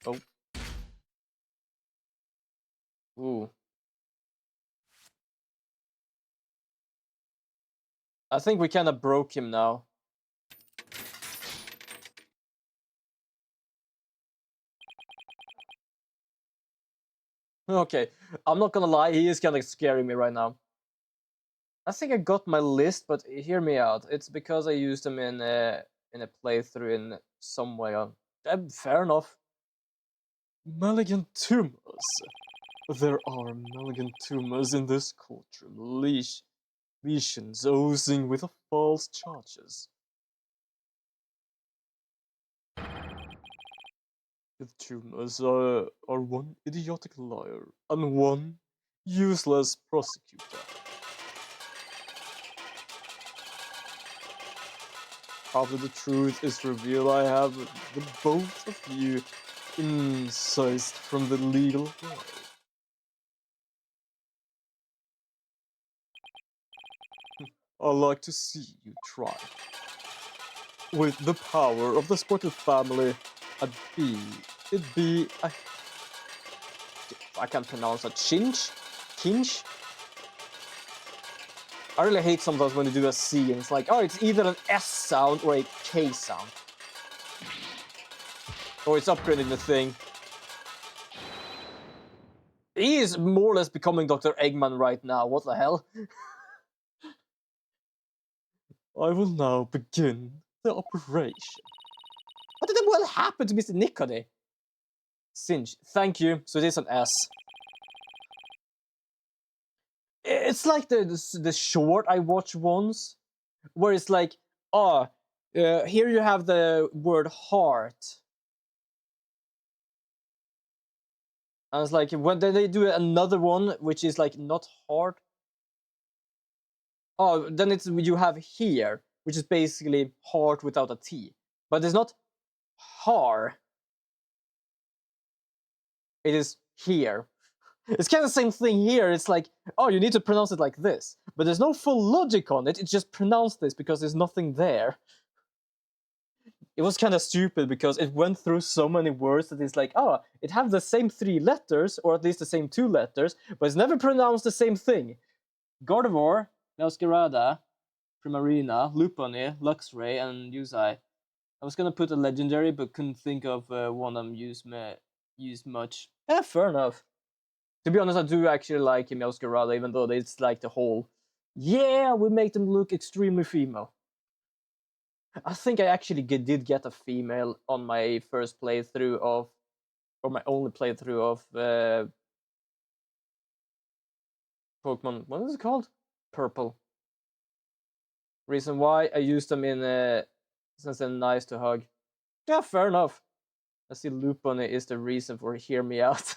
Oh. Ooh. I think we kinda broke him now. Okay, I'm not gonna lie, he is kinda scaring me right now. I think I got my list, but hear me out. It's because I used them in a playthrough in some way. Fair enough. Malignant tumors. There are malignant tumors in this courtroom. Lesions oozing with false charges. The tumors are one idiotic liar and one useless prosecutor. After the truth is revealed, I have the both of you incised from the legal world. I like to see you try. With the power of the sportive family, it'd be a... I can't pronounce that. Kinch? I really hate sometimes when they do a C and it's like, oh, it's either an S sound or a K sound. Or it's upgrading the thing. He is more or less becoming Dr. Eggman right now. What the hell? I will now begin the operation. What did the world happen to Mr. Nicody? Singe. Thank you. So it is an S. It's like the short I watched once, where it's like, here you have the word heart. And it's like, when then they do another one, which is like not heart. Oh, then it's you have here, which is basically heart without a T. But it's not har. It is here. It's kind of the same thing here. It's like, oh, you need to pronounce it like this. But there's no full logic on it. It's just pronounce this because there's nothing there. It was kind of stupid because it went through so many words that it's like, oh, it have the same 3 letters, or at least the same 2 letters, but it's never pronounced the same thing. Gardevoir, Neoscarada, Primarina, Lupone, Luxray, and Usai. I was gonna put a legendary, but couldn't think of one I'm used much. Yeah, fair enough. To be honest, I do actually like Meowscarada, even though it's like the whole, yeah, we make them look extremely female. I think I actually did get a female on my first playthrough of, or my only playthrough of Pokemon. What is it called? Purple. Reason why I use them in since they're nice to hug. Yeah, fair enough. I see Lupone is the reason for hear me out.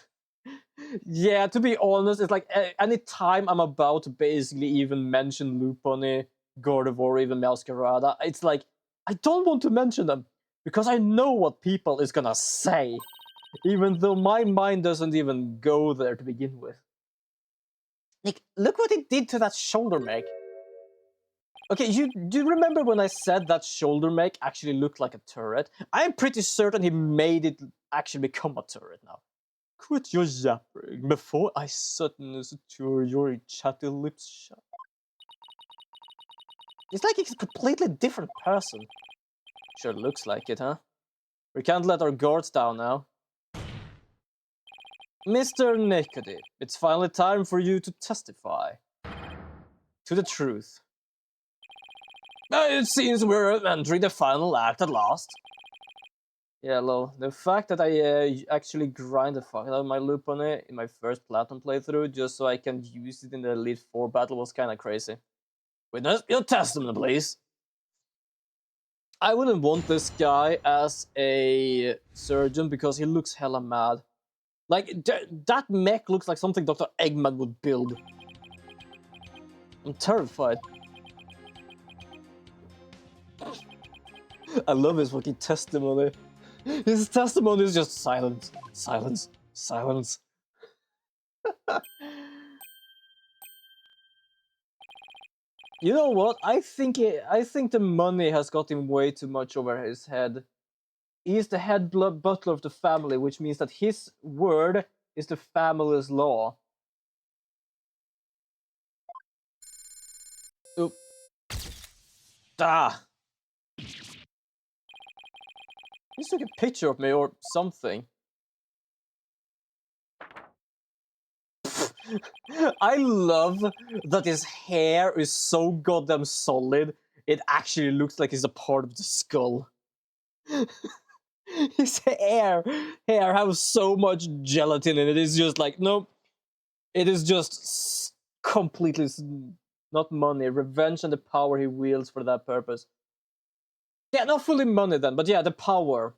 Yeah, to be honest, it's like any time I'm about to basically even mention Lupone, Gardevoir, or even Masquerada, it's like I don't want to mention them because I know what people is gonna say, even though my mind doesn't even go there to begin with. Nick, look what it did to that shoulder make. Okay, do you remember when I said that shoulder make actually looked like a turret? I'm pretty certain he made it actually become a turret now. Quit your yapping before I suddenly secure your chatty lips shut. It's like he's a completely different person. Sure looks like it, huh? We can't let our guards down now. Mr. Nicody, it's finally time for you to testify to the truth. It seems we're entering the final act at last. Yeah, lol. The fact that I actually grind the fuck out of my loop on it in my first Platinum playthrough just so I can use it in the Elite 4 battle was kinda crazy. Witness your testimony, please. I wouldn't want this guy as a surgeon because he looks hella mad. Like, that mech looks like something Dr. Eggman would build. I'm terrified. I love his fucking testimony. His testimony is just silence, silence, silence. You know what? I think the money has got him way too much over his head. He is the head butler of the family, which means that his word is the family's law. Oop. Ah! He took a picture of me or something. I love that his hair is so goddamn solid, it actually looks like it's a part of the skull. His hair has so much gelatin in it. It's just like, nope. It is just completely not money, revenge and the power he wields for that purpose. Yeah, not fully money then, but yeah, the power.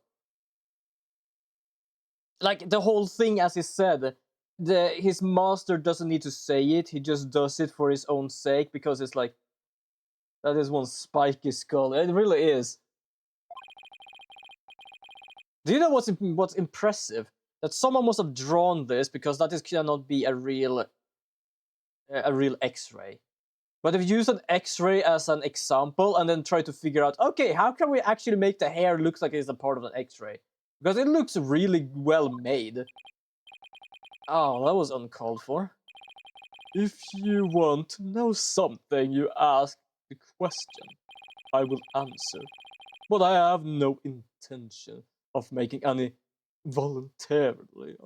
Like the whole thing, as he said, his master doesn't need to say it, he just does it for his own sake because it's like, that is one spiky skull. It really is. Do you know what's impressive? That someone must have drawn this because that cannot be a real X-ray. But if you use an X-ray as an example and then try to figure out, okay, how can we actually make the hair look like it's a part of an X-ray? Because it looks really well made. Oh, that was uncalled for. If you want to know something, you ask the question. I will answer. But I have no intention of making any voluntarily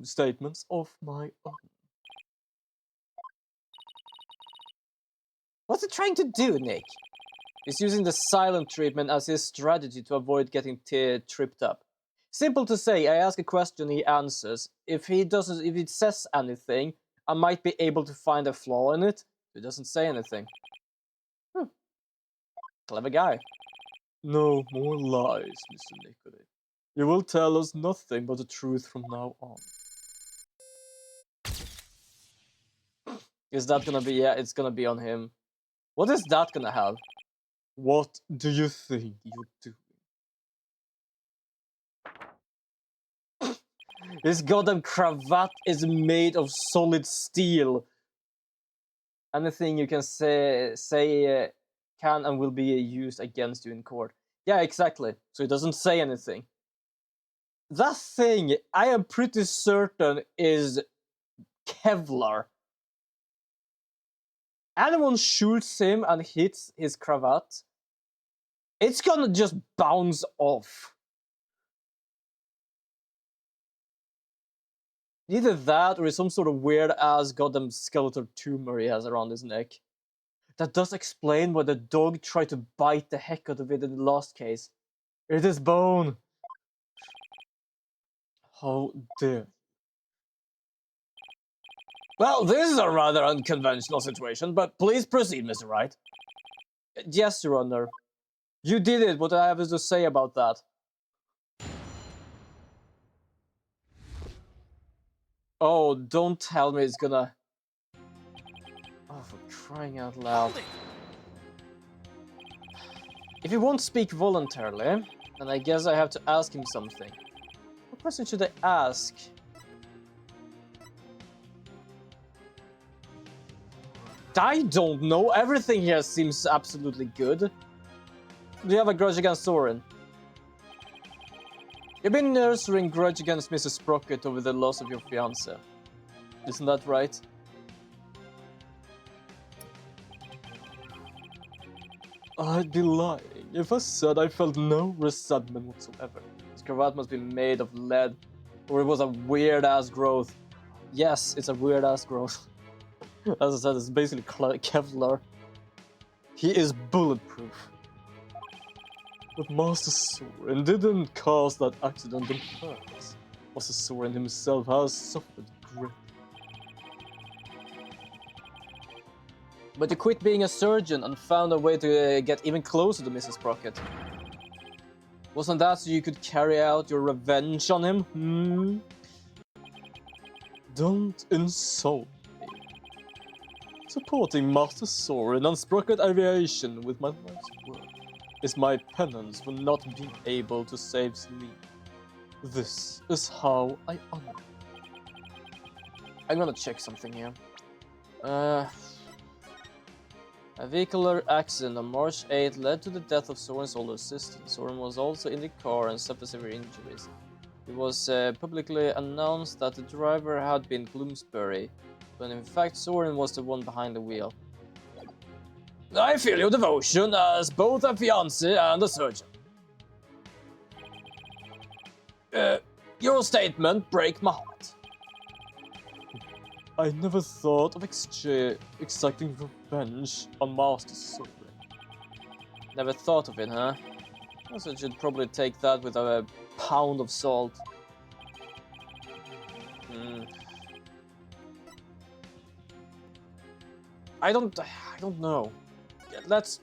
statements of my own. What's it trying to do, Nick? He's using the silent treatment as his strategy to avoid getting tripped up. Simple to say, I ask a question, he answers. If it says anything, I might be able to find a flaw in it. He doesn't say anything. Clever guy. No more lies, Mr. Nicody. You will tell us nothing but the truth from now on. Is that gonna be, yeah, it's gonna be on him. What is that gonna have? What do you think you're doing? This goddamn cravat is made of solid steel. Anything you can say can and will be used against you in court. Yeah, exactly. So it doesn't say anything. That thing, I am pretty certain, is Kevlar. Anyone shoots him and hits his cravat, it's gonna just bounce off. Either that or it's some sort of weird ass goddamn skeletal tumor he has around his neck. That does explain why the dog tried to bite the heck out of it in the last case. It is bone! How dare. Well, this is a rather unconventional situation, but please proceed, Mr. Wright. Yes, Your Honor. You did it. What do I have to say about that? Oh, don't tell me it's gonna... Oh, for crying out loud. If he won't speak voluntarily, then I guess I have to ask him something. What question should I ask? I don't know. Everything here seems absolutely good. Do you have a grudge against Soren? You've been nursing grudge against Mrs. Sprocket over the loss of your fiancé. Isn't that right? I'd be lying if I said I felt no resentment whatsoever. His cravat must be made of lead, or it was a weird-ass growth. Yes, it's a weird-ass growth. As I said, it's basically Kevlar. He is bulletproof. But Master Soren didn't cause that accident on purpose. Master Soren himself has suffered greatly. But you quit being a surgeon and found a way to get even closer to Mrs. Sprocket. Wasn't that so you could carry out your revenge on him? Don't insult me. Supporting Master Soren and Sprocket Aviation with my life's work is my penance for not being able to save me. This is how I honor you. I'm gonna check something here. A vehicular accident on March 8 led to the death of Soren's older sister. Soren was also in the car and suffered severe injuries. It was publicly announced that the driver had been Bloomsbury, when in fact Soren was the one behind the wheel. I feel your devotion as both a fiancé and a surgeon. Your statement breaks my heart. I never thought of exacting revenge on Master Soren. Never thought of it, huh? I guess I should probably take that with a pound of salt. I don't know. Let's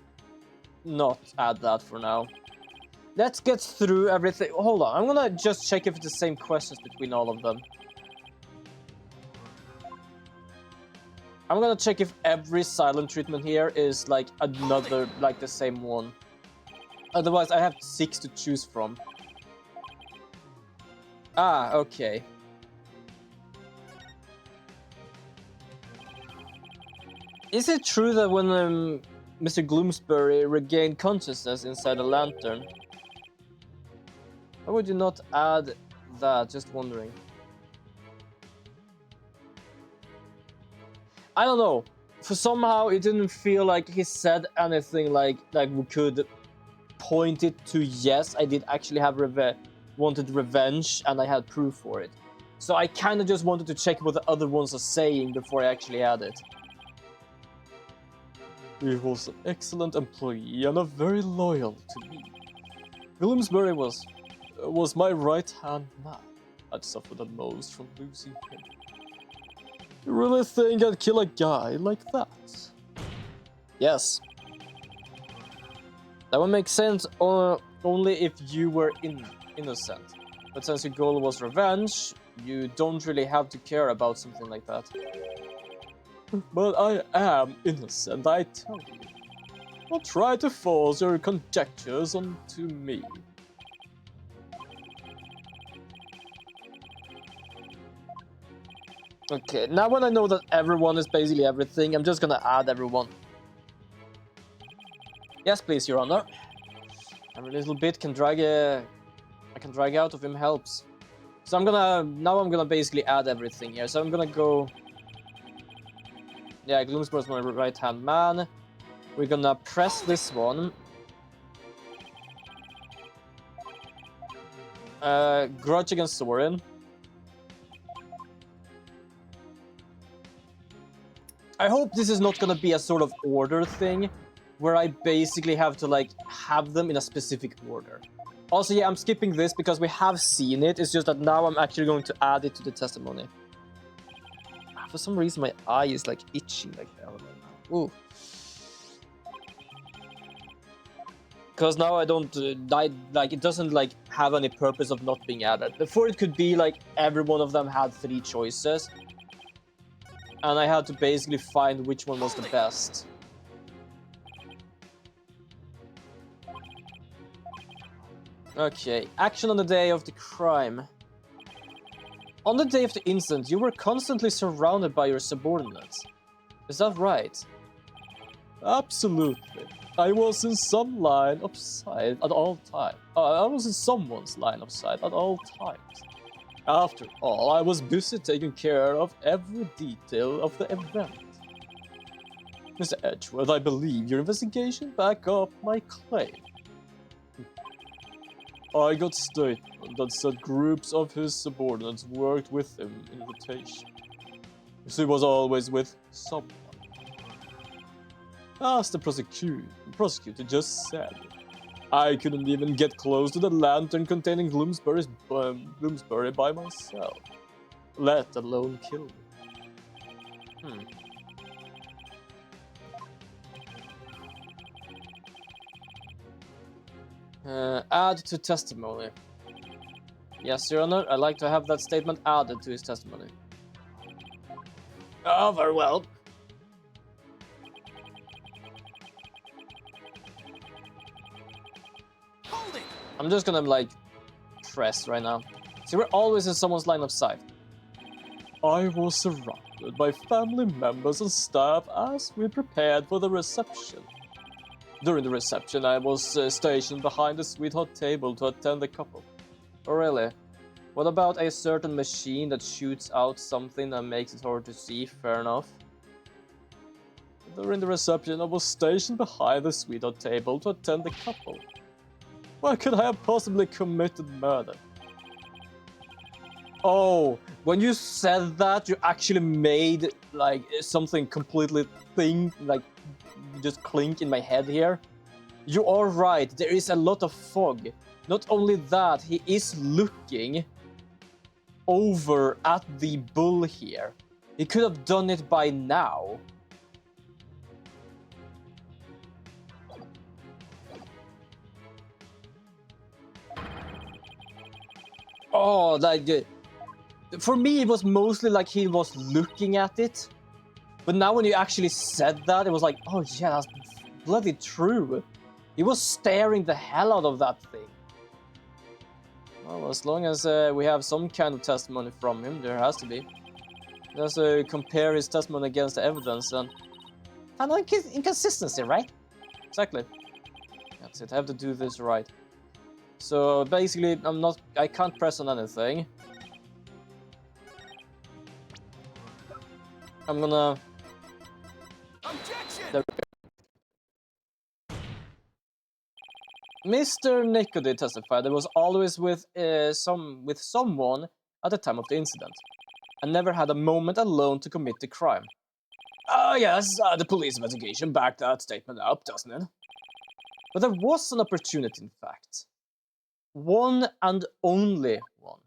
not add that for now. Let's get through everything. Hold on, I'm gonna just check if it's the same questions between all of them. I'm gonna check if every silent treatment here is like another, like the same one. Otherwise, I have 6 to choose from. Ah, okay. Is it true that when Mr. Gloomsbury regained consciousness inside a lantern? Why would you not add that? Just wondering. I don't know. For somehow it didn't feel like he said anything like we could point it to yes, I did actually have wanted revenge and I had proof for it. So I kind of just wanted to check what the other ones are saying before I actually had it. He was an excellent employee and a very loyal to me. Bloomsbury was my right-hand man. I'd suffered the most from losing him. You really think I'd kill a guy like that? Yes. That would make sense only if you were innocent. But since your goal was revenge, you don't really have to care about something like that. But I am innocent, I tell you. Don't try to force your conjectures onto me. Okay, now when I know that everyone is basically everything, I'm just gonna add everyone. Yes, please, Your Honor. Every little bit can drag I can drag out of him helps. So I'm gonna basically add everything here. So I'm gonna go. Yeah, Gloomsbury's my right-hand man. We're gonna press this one. Grudge against Soren. I hope this is not gonna be a sort of order thing, where I basically have to like have them in a specific order. Also, yeah, I'm skipping this because we have seen it. It's just that now I'm actually going to add it to the testimony. For some reason, my eye is like itching like hell right now. Ooh. Because now I don't like it doesn't like have any purpose of not being added. Before it could be like every one of them had 3 choices, and I had to basically find which one was the best. Okay, action on the day of the crime. On the day of the incident, you were constantly surrounded by your subordinates. Is that right? Absolutely. I was in some line of sight at all times. I was in someone's line of sight at all times. After all, I was busy taking care of every detail of the event. Mr. Edgeworth, I believe your investigation back up my claim. I got statement that said groups of his subordinates worked with him in rotation. So he was always with someone. As the prosecutor just said, I couldn't even get close to the lantern containing Bloomsbury by myself, let alone kill me. Add to testimony. Yes, Your Honor, I'd like to have that statement added to his testimony. Oh, very well. Hold it! I'm just gonna, like, press right now. See, we're always in someone's line of sight. I was surrounded by family members and staff as we prepared for the reception. During the reception, I was stationed behind the sweetheart table to attend the couple. Oh, really? What about a certain machine that shoots out something that makes it hard to see? Fair enough. During the reception, I was stationed behind the sweetheart table to attend the couple. Why could I have possibly committed murder? Oh, when you said that, you actually made like something completely just clink in my head here. You are right, there is a lot of fog. Not only that, he is looking over at the bull here. He could have done it by now. Oh, like, for me it was mostly like he was looking at it. But now when you actually said that, it was like, oh yeah, that's bloody true. He was staring the hell out of that thing. Well, as long as we have some kind of testimony from him, there has to be. Let's compare his testimony against the evidence and find an inconsistency, right? Exactly. That's it, I have to do this right. So basically, I can't press on anything. I'm gonna... Objection! There we go. Mr. Nicody testified that was always with someone at the time of the incident, and never had a moment alone to commit the crime. Yes, the police investigation backed that statement up, doesn't it? But there was an opportunity, in fact. One and only one.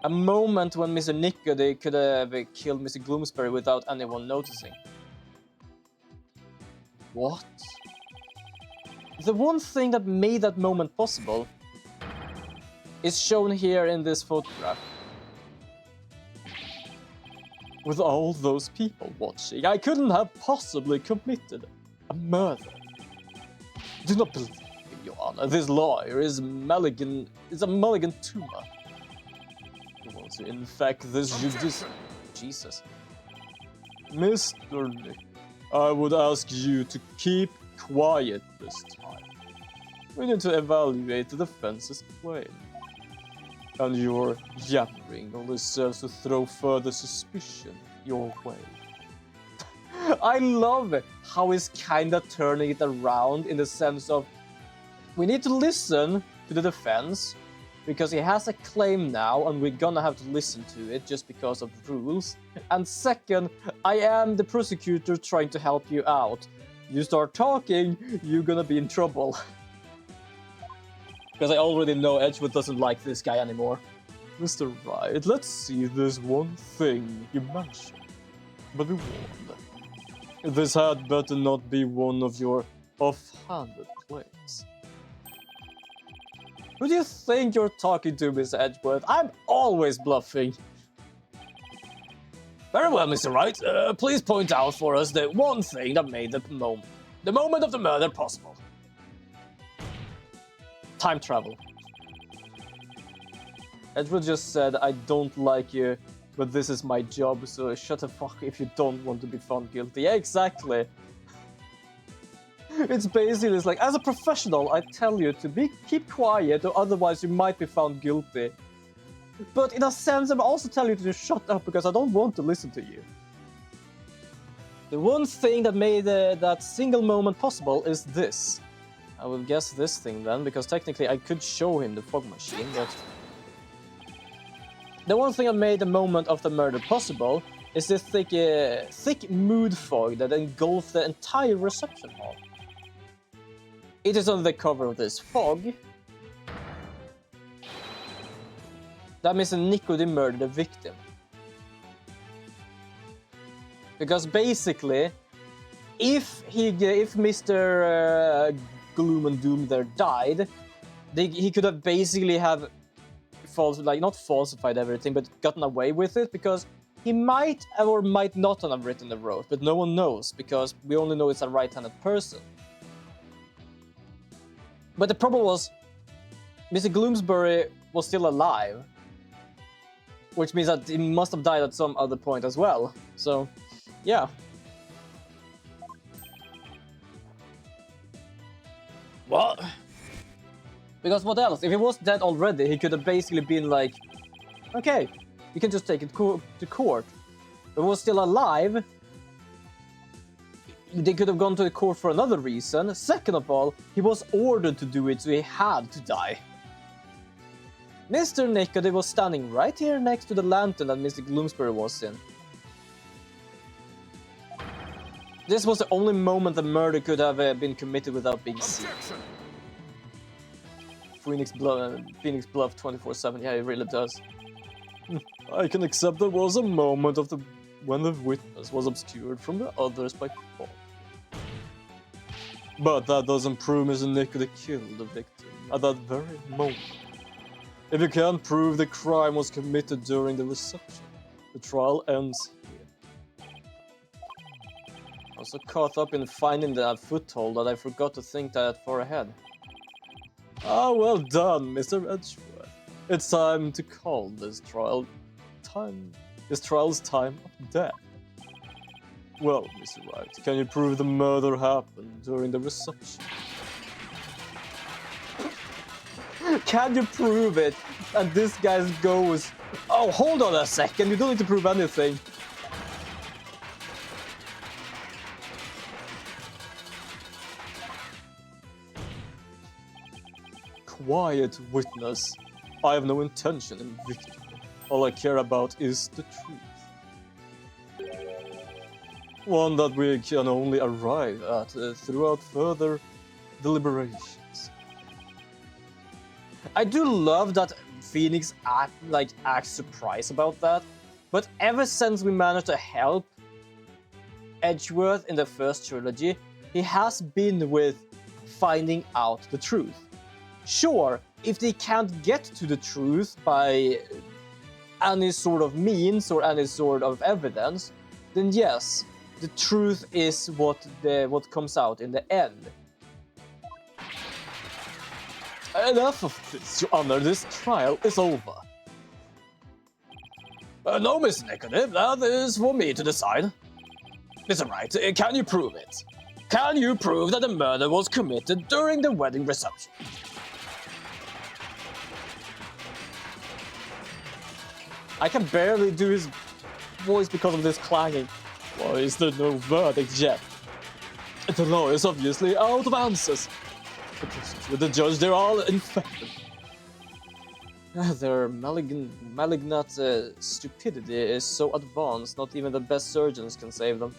A moment when Mr. Nicody could have killed Mr. Bloomsbury without anyone noticing. What? The one thing that made that moment possible is shown here in this photograph. With all those people watching, I couldn't have possibly committed a murder. Do not believe me, Your Honor. This lawyer is a malignant tumor. He wants to infect this judicial... Jesus. Mr. Nick, I would ask you to keep quiet this time. We need to evaluate the defense's claim. And your yammering only serves to throw further suspicion your way. I love how he's kinda turning it around in the sense of we need to listen to the defense because he has a claim now and we're gonna have to listen to it just because of the rules. And second, I am the prosecutor trying to help you out. You start talking, you're gonna be in trouble. Because I already know Edgewood doesn't like this guy anymore. Mr. Wright, let's see this one thing you mentioned. But be warned. This had better not be one of your off-handed claims. Who do you think you're talking to, Miss Edgeworth? I'm always bluffing. Very well, Mr. Wright. Please point out for us the one thing that made the moment of the murder possible. Time travel. Edgeworth just said, I don't like you, but this is my job, so shut the fuck if you don't want to be found guilty. Yeah, exactly. It's basically like, as a professional, I tell you to keep quiet, or otherwise you might be found guilty. But in a sense, I also tell you to just shut up because I don't want to listen to you. The one thing that made that single moment possible is this. I will guess this thing then, because technically I could show him the fog machine, but... The one thing that made the moment of the murder possible is this thick mood fog that engulfed the entire reception hall. It is under the cover of this fog that Mr. Nicody murdered the victim. Because basically, if Mr. Gloom and Doom there died, he could have basically have not falsified everything, but gotten away with it, because he might or might not have written the road, but no one knows, because we only know it's a right-handed person. But the problem was, Mr. Gloomsbury was still alive, which means that he must have died at some other point as well. So, yeah. What? Because what else? If he was dead already, he could have basically been like, okay, you can just take it to court. If he was still alive, they could have gone to the court for another reason. Second of all, he was ordered to do it, so he had to die. Mr. Nicody was standing right here next to the lantern that Mr. Gloomsbury was in. This was the only moment the murder could have been committed without being seen. Phoenix Bluff 24/7, yeah, it really does. I can accept there was a moment of when the witness was obscured from the others by fog. But that doesn't prove Mr. Nicody killed the victim at that very moment. If you can't prove the crime was committed during the reception, the trial ends here. I was so caught up in finding that foothold that I forgot to think that far ahead. Ah, well done, Mr. Edgeworth. It's time to call this trial's time of death. Well, Mr. Wright, can you prove the murder happened during the reception? Can you prove it? And this guy goes, oh, hold on a second, you don't need to prove anything. Quiet, witness. I have no intention in victory. All I care about is the truth. One that we can only arrive at throughout further deliberations. I do love that Phoenix acts surprised about that, but ever since we managed to help Edgeworth in the first trilogy, he has been with finding out the truth. Sure, if they can't get to the truth by any sort of means or any sort of evidence, then yes, the truth is what comes out in the end. Enough of this, Your Honor. This trial is over. No, Mr. Nicody, that is for me to decide. Mr. Wright, can you prove it? Can you prove that the murder was committed during the wedding reception? I can barely do his voice because of this clanging. Why is there no verdict yet? The law is obviously out of answers. With the judge, they're all infected. Their malignant stupidity is so advanced, not even the best surgeons can save them.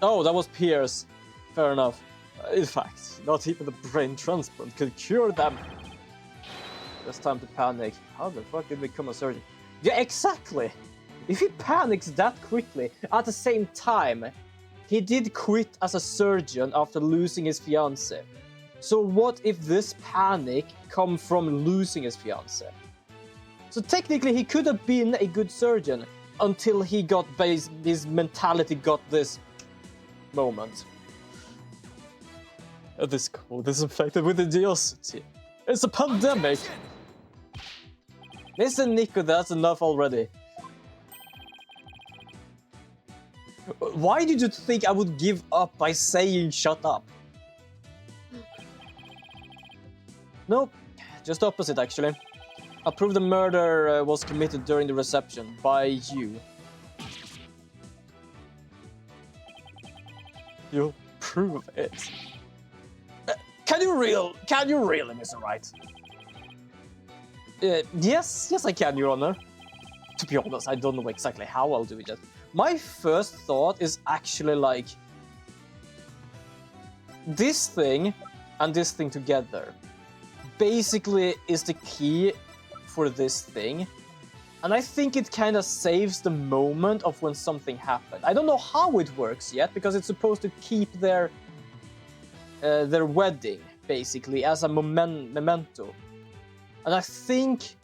Oh, that was Pierce. Fair enough. In fact, not even the brain transplant could cure them. It's time to panic. How the fuck did we become a surgeon? Yeah, exactly! If he panics that quickly, at the same time, he did quit as a surgeon after losing his fiancée. So what if this panic come from losing his fiancée? So technically he could have been a good surgeon until he got his mentality got this moment. This code is infected with idiocy. It's a pandemic. Objection! Listen, Nico, that's enough already. Why did you think I would give up by saying shut up? Nope, just opposite actually. I prove the murder was committed during the reception by you. You'll prove it. Can you really, Mr. Wright? Yes, I can, Your Honor. To be honest, I don't know exactly how I'll do it yet. My first thought is actually like this thing and this thing together basically is the key for this thing, and I think it kind of saves the moment of when something happened. I don't know how it works yet because it's supposed to keep their wedding basically as a memento, and I think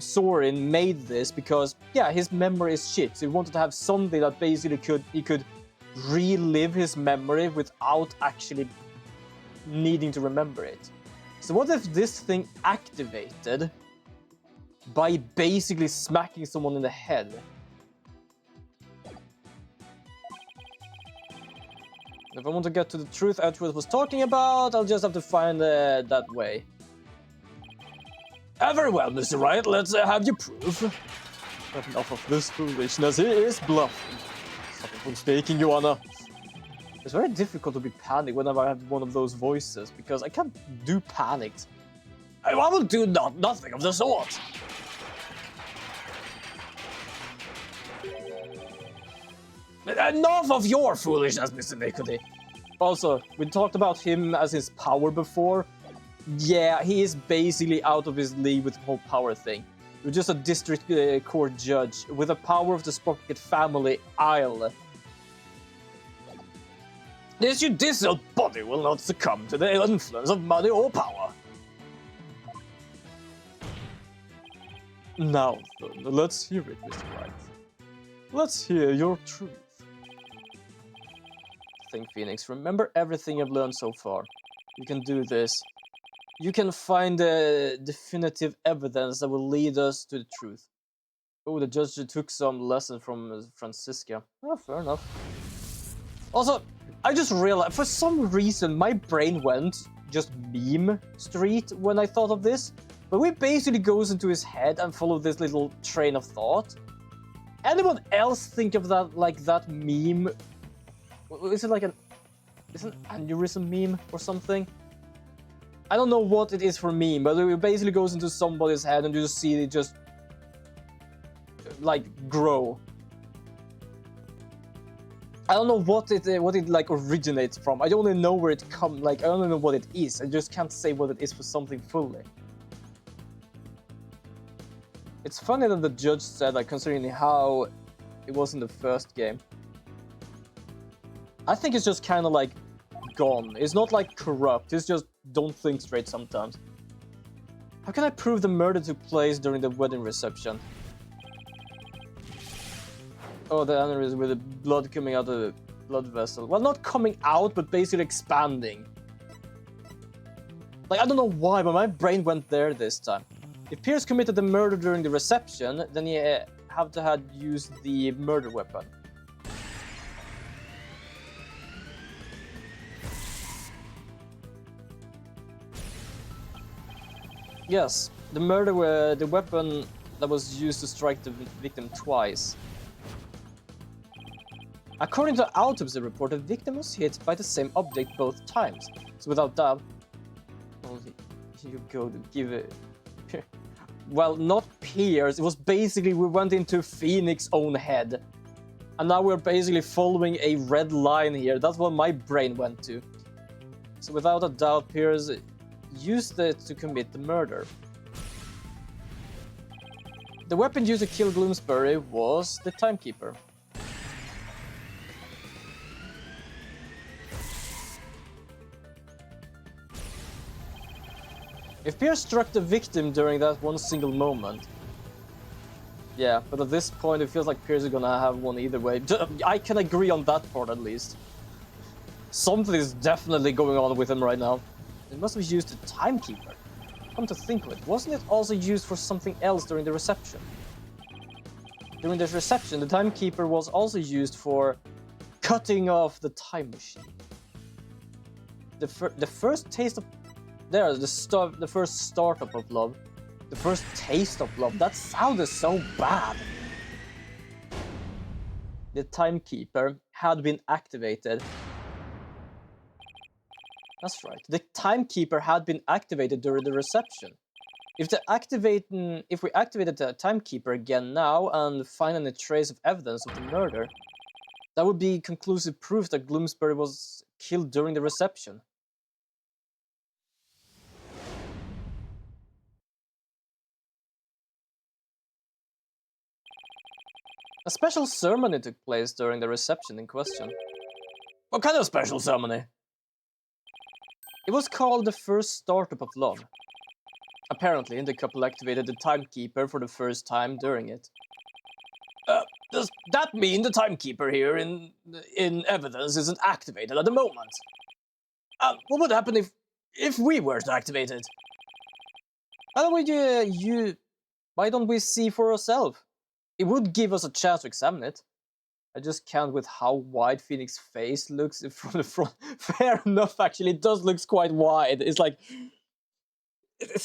Soren made this because yeah, his memory is shit, so he wanted to have something that basically he could relive his memory without actually needing to remember it. So what if this thing activated by basically smacking someone in the head? If I want to get to the truth Edgeworth was talking about, I'll just have to find that way. Very well, Mr. Wright, let's have your proof. Enough of this foolishness, he is bluffing. Stop him from speaking, Your Honor. It's very difficult to be panicked whenever I have one of those voices, because I can't do panicked. I will do nothing of the sort. Enough of your foolishness, Mr. Nicody. Also, we talked about him as his power before. Yeah, he is basically out of his league with the whole power thing. You're just a district court judge with the power of the Sprocket family Isle. This judicial body will not succumb to the influence of money or power. Now, then, let's hear it, Mr. Wright. Let's hear your truth. Think, Phoenix. Remember everything you've learned so far. You can do this. You can find definitive evidence that will lead us to the truth. Oh, the judge took some lessons from Francisca. Oh, fair enough. Also, I just realized, for some reason, my brain went just meme street when I thought of this. But we basically goes into his head and follow this little train of thought. Anyone else think of that like that meme? Is it like an aneurysm meme or something? I don't know what it is for meme, but it basically goes into somebody's head and you just see it just like grow. I don't know what it like originates from. I only know where it comes. Like I don't know what it is. I just can't say what it is for something fully. It's funny that the judge said that, considering how it was in the first game. I think it's just kind of like gone. It's not like corrupt. It's just don't think straight sometimes. How can I prove the murder took place during the wedding reception? Oh, the aneurysm with the blood coming out of the blood vessel. Well, not coming out, but basically expanding. Like, I don't know why, but my brain went there this time. If Pierce committed the murder during the reception, then he have to have used the murder weapon. Yes, the weapon that was used to strike the victim twice. According to the autopsy report, the victim was hit by the same object both times. So without doubt, well, you go to give it. Well, not Pierce. It was basically we went into Phoenix's own head, and now we're basically following a red line here. That's what my brain went to. So without a doubt, Pierce used it to commit the murder. The weapon used to kill Bloomsbury was the timekeeper. If Pierce struck the victim during that one single moment... Yeah, but at this point it feels like Pierce is gonna have one either way. I can agree on that part at least. Something is definitely going on with him right now. It must have used the timekeeper. Come to think of it, wasn't it also used for something else during the reception? During this reception, the timekeeper was also used for cutting off the time machine. The first taste of... There, the first startup of love. The first taste of love. That sounded so bad. The timekeeper had been activated. That's right. The timekeeper had been activated during the reception. If we activated the timekeeper again now and find any trace of evidence of the murder, that would be conclusive proof that Gloomsbury was killed during the reception. A special ceremony took place during the reception in question. What kind of special ceremony? It was called the first startup of love. Apparently, the couple activated the timekeeper for the first time during it. Does that mean the timekeeper here in evidence isn't activated at the moment? What would happen if we were to activate it? Why don't we see for ourselves? It would give us a chance to examine it. I just can't with how wide Phoenix's face looks from the front. Fair enough, actually, it does look quite wide. It's like...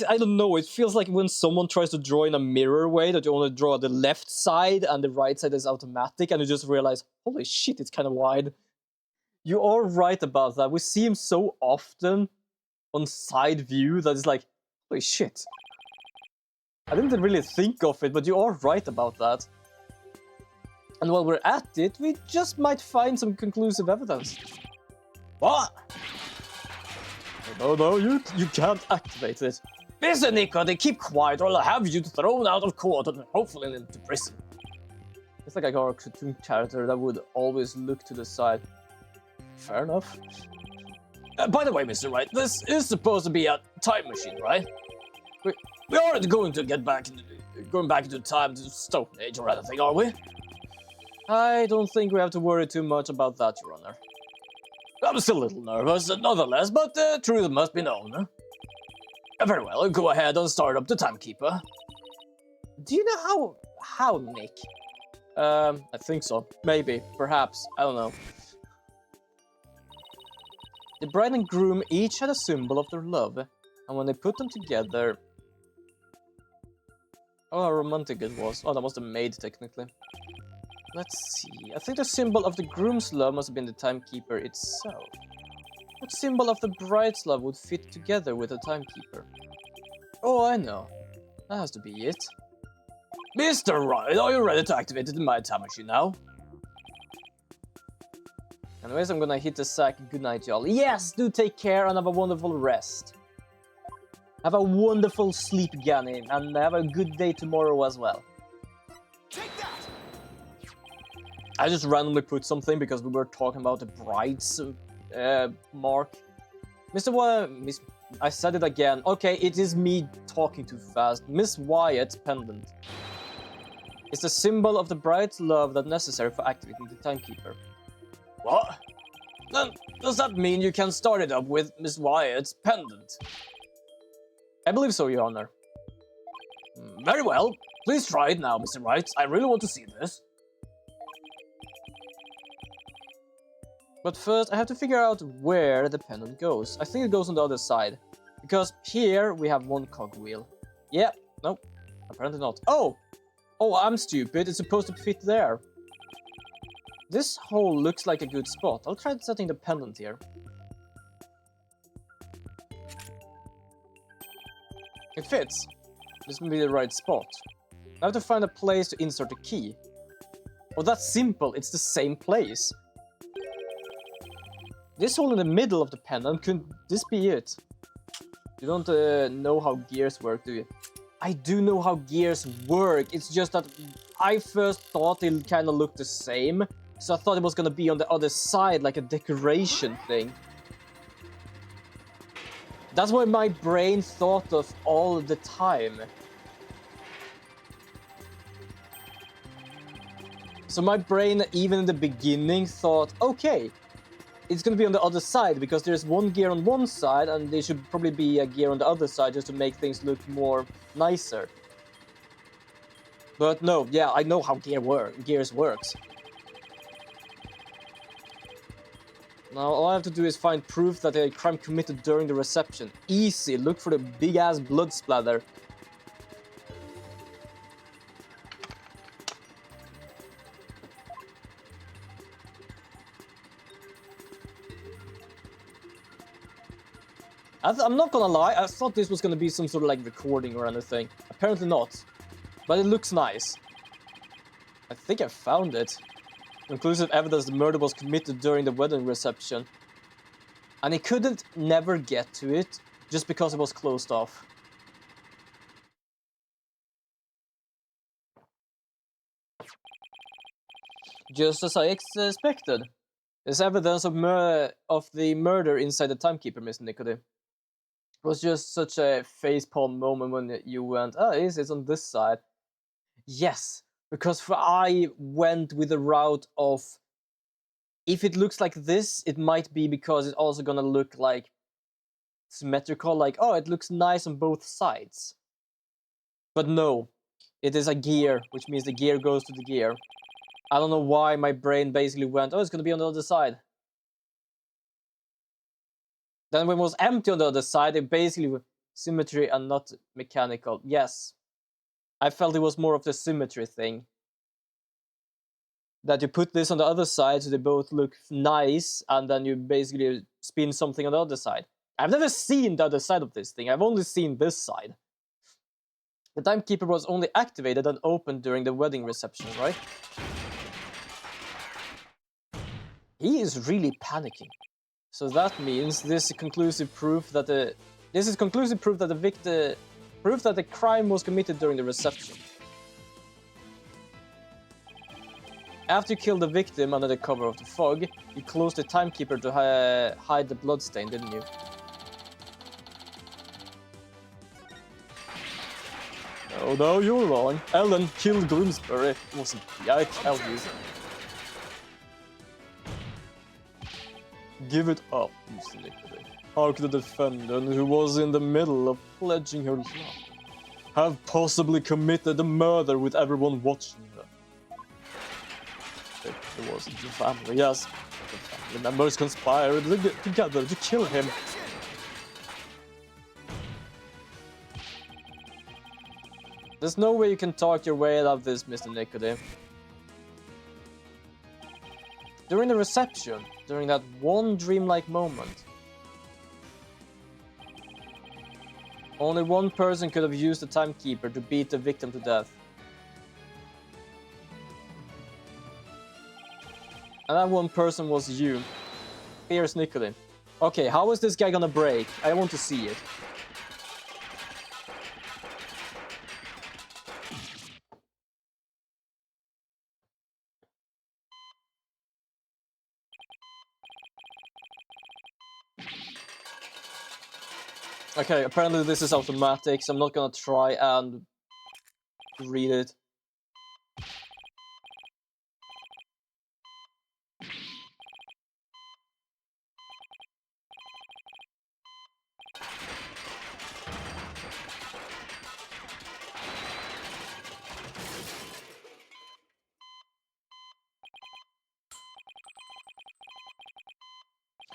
I don't know, it feels like when someone tries to draw in a mirror way, that you only draw the left side and the right side is automatic, and you just realize, holy shit, it's kind of wide. You are right about that. We see him so often on side view that it's like, holy shit. I didn't really think of it, but you are right about that. And while we're at it, we just might find some conclusive evidence. What? No, you can't activate it. Listen, Nico, they keep quiet or I'll have you thrown out of court and hopefully into prison. It's like a cartoon character that would always look to the side. Fair enough. By the way, Mr. Wright, this is supposed to be a time machine, right? We aren't going to get back into time to Stone Age or anything, are we? I don't think we have to worry too much about that, Your Honor. I'm still a little nervous, nonetheless, but the truth must be known. Very well, go ahead and start up the timekeeper. Do you know how, Nick? I think so. Maybe, perhaps, I don't know. The bride and groom each had a symbol of their love, and when they put them together... Oh, how romantic it was. Oh, that was the maid, technically. Let's see. I think the symbol of the groom's love must have been the timekeeper itself. What symbol of the bride's love would fit together with the timekeeper? Oh, I know. That has to be it. Mr. Wright, are you ready to activate my time machine now? Anyways, I'm gonna hit the sack. Good night, y'all. Yes, do take care and have a wonderful rest. Have a wonderful sleep, Ganny, and have a good day tomorrow as well. Take that! I just randomly put something because we were talking about the bride's mark. I said it again. Okay, it is me talking too fast. Miss Wyatt's pendant. It's the symbol of the bride's love that's necessary for activating the timekeeper. What? Then does that mean you can start it up with Miss Wyatt's pendant? I believe so, Your Honor. Very well. Please try it now, Mr. Wright. I really want to see this. But first, I have to figure out where the pendant goes. I think it goes on the other side. Because here we have one cogwheel. Yeah, no, apparently not. Oh, I'm stupid. It's supposed to fit there. This hole looks like a good spot. I'll try setting the pendant here. It fits. This will be the right spot. I have to find a place to insert the key. Oh, that's simple. It's the same place. This hole in the middle of the pendant, could this be it? You don't know how gears work, do you? I do know how gears work. It's just that I first thought it kind of looked the same. So I thought it was going to be on the other side, like a decoration thing. That's what my brain thought of all the time. So my brain, even in the beginning, thought, okay, it's gonna be on the other side because there's one gear on one side and there should probably be a gear on the other side just to make things look more nicer. But no, yeah, I know how gears works. Now all I have to do is find proof that a crime committed during the reception. Easy, look for the big ass blood splatter. I'm not gonna lie, I thought this was gonna be some sort of like recording or anything. Apparently not. But it looks nice. I think I found it. Conclusive evidence the murder was committed during the wedding reception. And he couldn't never get to it just because it was closed off. Just as I expected. There's evidence of the murder inside the timekeeper, Mr. Nicody. It was just such a facepalm moment when you went, oh, it's on this side. Yes, because I went with the route of, if it looks like this, it might be because it's also gonna look like symmetrical, like, oh, it looks nice on both sides. But no, it is a gear, which means the gear goes to the gear. I don't know why my brain basically went, oh, it's gonna be on the other side. Then when it was empty on the other side, it basically was symmetry and not mechanical. Yes, I felt it was more of the symmetry thing. That you put this on the other side so they both look nice, and then you basically spin something on the other side. I've never seen the other side of this thing, I've only seen this side. The timekeeper was only activated and opened during the wedding reception, right? He is really panicking. So that means this is conclusive proof that the crime was committed during the reception. After you killed the victim under the cover of the fog, you closed the timekeeper to hide the bloodstain, didn't you? Oh no, you're wrong. Ellen killed Bloomsbury. It wasn't me, I tell you. Give it up, Mr. Nicody. How could the defendant, who was in the middle of pledging her love, have possibly committed a murder with everyone watching her? It wasn't the family, yes. The family members conspired together to kill him. There's no way you can talk your way out of this, Mr. Nicody. During the reception, during that one dreamlike moment, only one person could have used the timekeeper to beat the victim to death. And that one person was you. Here's Nicody. Okay, how is this guy gonna break? I want to see it. Okay, apparently this is automatic, so I'm not gonna try and read it.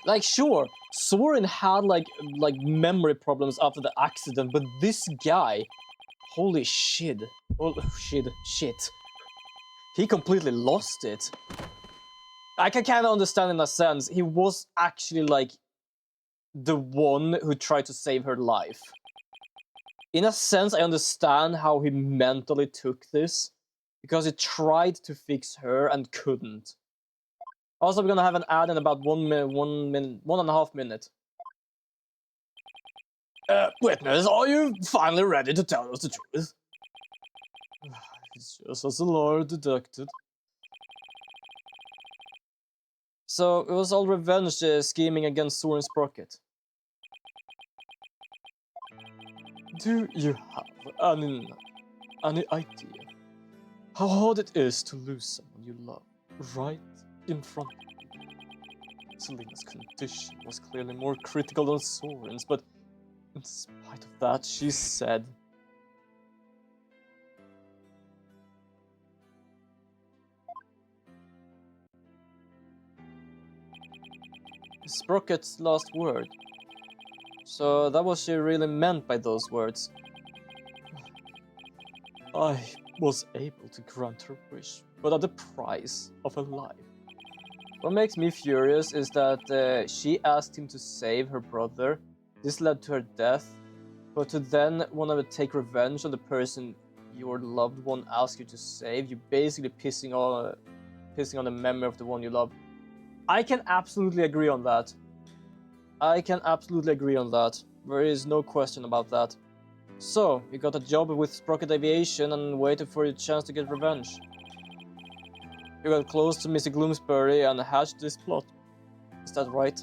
Like, sure, Soren had like memory problems after the accident, but this guy, holy shit, oh shit, he completely lost it. I can kind of understand in a sense. He was actually like the one who tried to save her life. In a sense, I understand how he mentally took this, because he tried to fix her and couldn't. Also, we're gonna have an ad in about 1.5 minutes. Witness, are you finally ready to tell us the truth? It's just as the lawyer deducted. So, it was all revenge scheming against Soren Sprocket. Do you have any idea how hard it is to lose someone you love right in front of you? Selena's condition was clearly more critical than Soren's, but in spite of that, she said, Sprocket's last word. So that was she really meant by those words. I was able to grant her wish, but at the price of her life. What makes me furious is that she asked him to save her brother. This led to her death, but to then want to take revenge on the person your loved one asked you to save, you're basically pissing on the memory of the one you love. I can absolutely agree on that. There is no question about that. So, you got a job with Sprocket Aviation and waited for your chance to get revenge. You got close to Mr. Gloomsbury and hatched this plot. Is that right?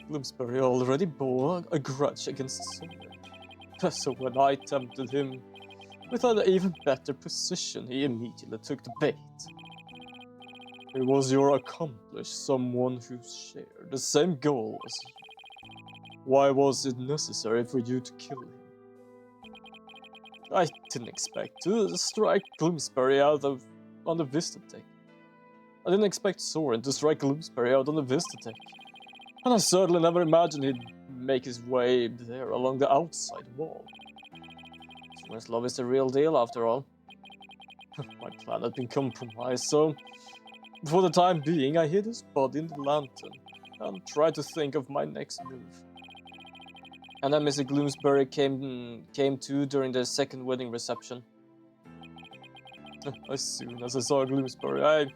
Gloomsbury already bore a grudge against Soren. So when I tempted him with an even better position, he immediately took the bait. It was your accomplice, someone who shared the same goal as you. Why was it necessary for you to kill him? I didn't expect to strike Gloomsbury out on the Vista Tech. I didn't expect Soren to strike Gloomsbury out on the Vista Tech. And I certainly never imagined he'd make his way there along the outside wall. Soren's love is the real deal, after all. My plan had been compromised, so for the time being, I hid his body in the lantern and tried to think of my next move. And then Mr. Gloomsbury came to during the second wedding reception. As soon as I saw Gloomsbury, I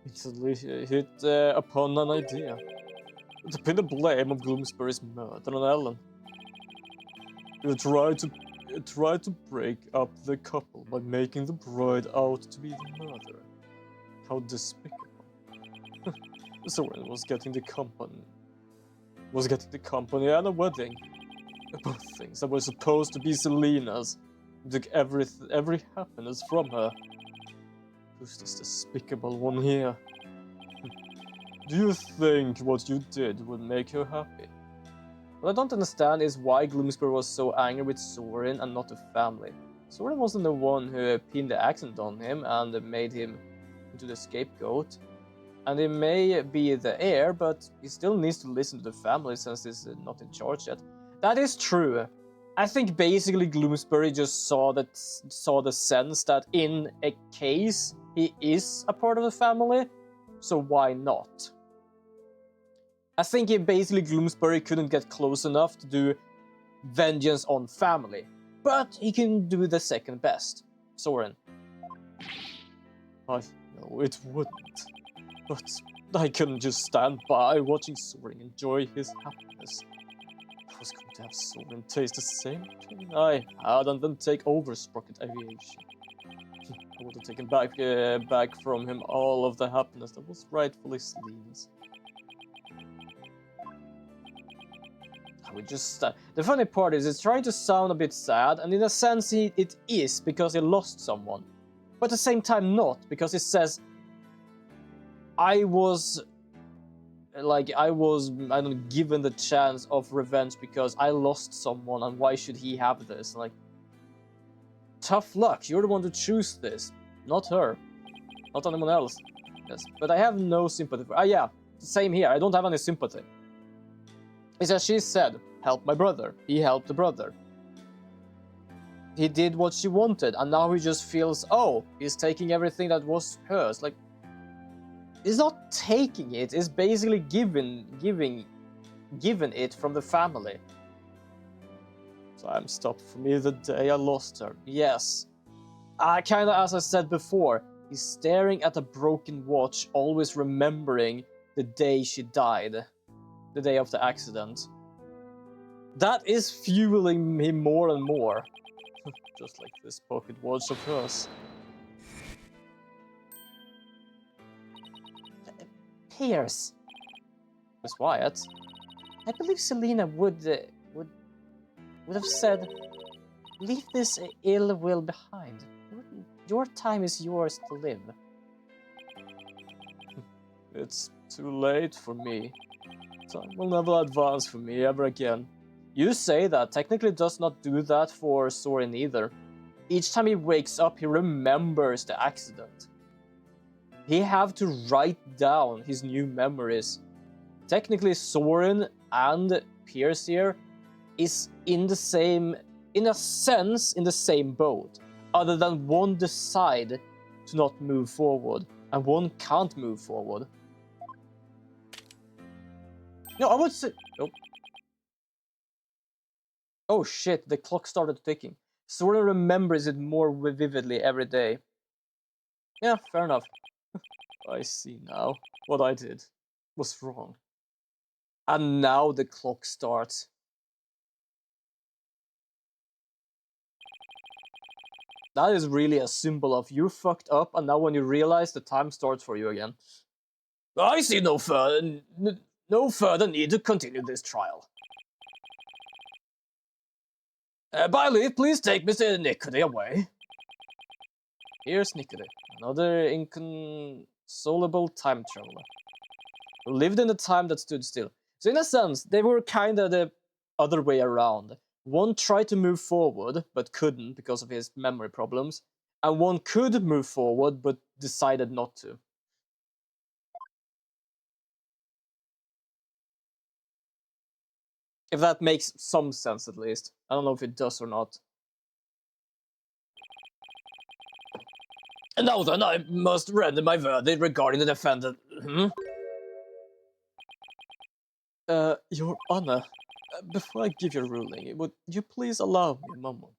instantly hit upon an idea. To pin the blame of Gloomsbury's murder on Ellen. You tried to break up the couple by making the bride out to be the murderer. How despicable. Soren was getting the company and a wedding. Both things that were supposed to be Selena's. Took every happiness from her. Who's this despicable one here? Do you think what you did would make her happy? What I don't understand is why Gloomsbury was so angry with Soren and not the family. Soren wasn't the one who pinned the accident on him and made him into the scapegoat. And he may be the heir, but he still needs to listen to the family since he's not in charge yet. That is true. I think basically Gloomsbury just saw the sense that in a case he is a part of the family, so why not? I think basically Gloomsbury couldn't get close enough to do vengeance on family, but he can do the second best. Soren. I know it wouldn't, but I couldn't just stand by watching Soren enjoy his happiness. I was going to have Soren taste the same pain I had and then take over Sprocket Aviation. I would have taken back from him all of the happiness that was rightfully Selena's. The funny part is it's trying to sound a bit sad, and in a sense it is, because he lost someone. But at the same time not, because it says, I was given the chance of revenge because I lost someone, and why should he have this? Like, tough luck, you're the one to choose this, not her, not anyone else. Yes, but I have no sympathy for. Yeah, same here. I don't have any sympathy. It's as she said, help my brother. He helped the brother. He did what she wanted, and now he just feels, oh, he's taking everything that was hers. Like, he's not taking it, it's basically given it from the family. Time stopped for me the day I lost her. Yes. Kinda as I said before, he's staring at a broken watch, always remembering the day she died. The day of the accident. That is fueling him more and more. Just like this pocket watch of hers. Pierce. Miss Wyatt. I believe Selena would would have said, leave this ill will behind. Your time is yours to live. It's too late for me. Time will never advance for me ever again. You say that. Technically does not do that for Soren either. Each time he wakes up, he remembers the accident. He have to write down his new memories. Technically, Soren and Pierce here is in a sense, in the same boat. Other than one decide to not move forward, and one can't move forward. No, I would say... Nope. Oh shit, the clock started ticking. Soren remembers it more vividly every day. Yeah, fair enough. I see now. What I did was wrong. And now the clock starts. That is really a symbol of you fucked up, and now when you realize, the time starts for you again. I see no further need to continue this trial. By leave, please take Mr. Nickody away. Here's Nickody, another inconsolable time traveler, who lived in the time that stood still. So in a sense, they were kinda the other way around. One tried to move forward, but couldn't because of his memory problems, and one could move forward, but decided not to. If that makes some sense, at least. I don't know if it does or not. And now then, I must render my verdict regarding the defendant. Your Honor, before I give your ruling, would you please allow me a moment?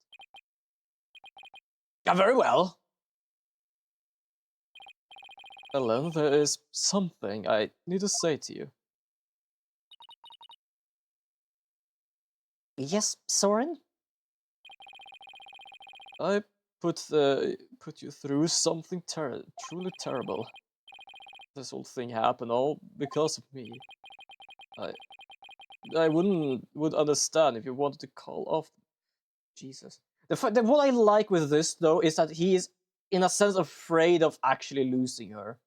Very well. Ellen, there is something I need to say to you. Yes, Soren? I put you through something truly terrible. This whole thing happened all because of me. I would understand if you wanted to call off. Jesus. What I like with this though is that he is in a sense afraid of actually losing her.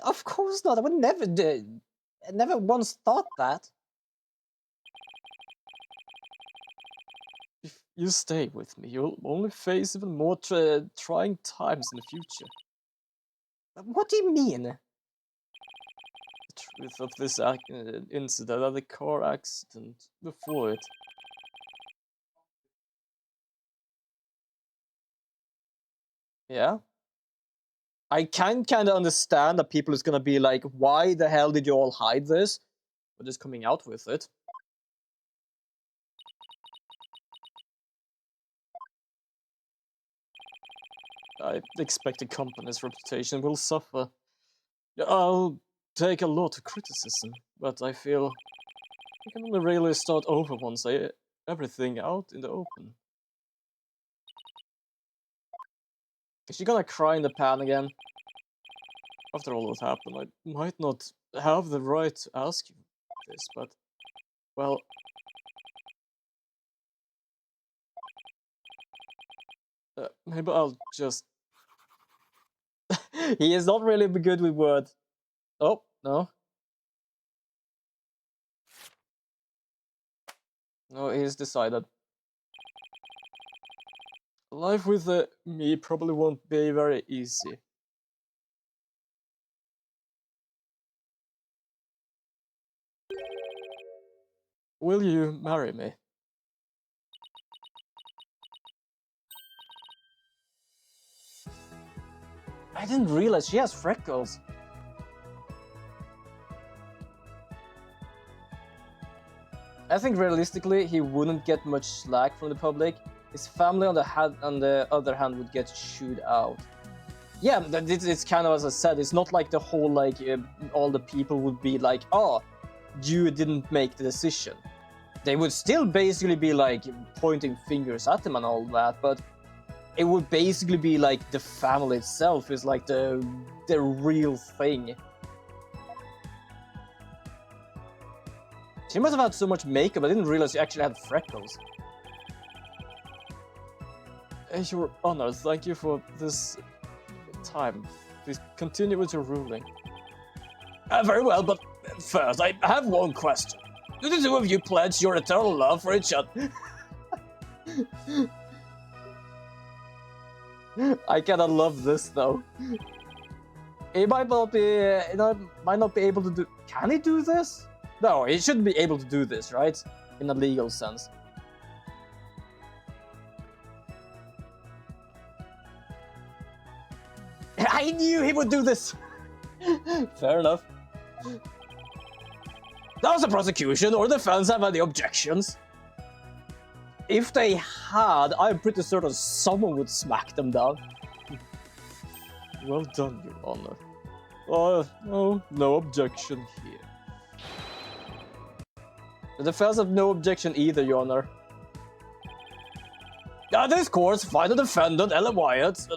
Of course not. I would never did. I never once thought that. If you stay with me, you'll only face even more trying times in the future. What do you mean? The truth of this incident and the car accident before it. Yeah? I can kind of understand that people is gonna be like, why the hell did you all hide this? But just coming out with it. I expect the company's reputation will suffer. I'll take a lot of criticism, but I feel I can only really start over once everything out in the open. Is she gonna cry in the pan again? After all that happened, I might not have the right to ask you this, but, well... maybe I'll just... He is not really good with words. Oh, no. No, he's decided. Life with me probably won't be very easy. Will you marry me? I didn't realize she has freckles. I think realistically he wouldn't get much slack from the public. His family on the other hand would get chewed out. Yeah, it's kind of as I said, it's not like the whole like all the people would be like, oh, you didn't make the decision. They would still basically be like pointing fingers at him and all that, but it would basically be like the family itself is like the real thing. She must have had so much makeup, I didn't realize she actually had freckles. Your Honor, thank you for this time. Please continue with your ruling. Very well, but first, I have one question. Do the two of you pledge your eternal love for each other? I kinda love this, though. He might not be, might not be able to do... Can he do this? No, he shouldn't be able to do this, right? In a legal sense. I knew he would do this! Fair enough. Does the prosecution or defense have any objections? If they had, I'm pretty certain someone would smack them down. Well done, Your Honor. Oh, no objection here. The defense have no objection either, Your Honor. This court find the defendant Ellen Wyatt.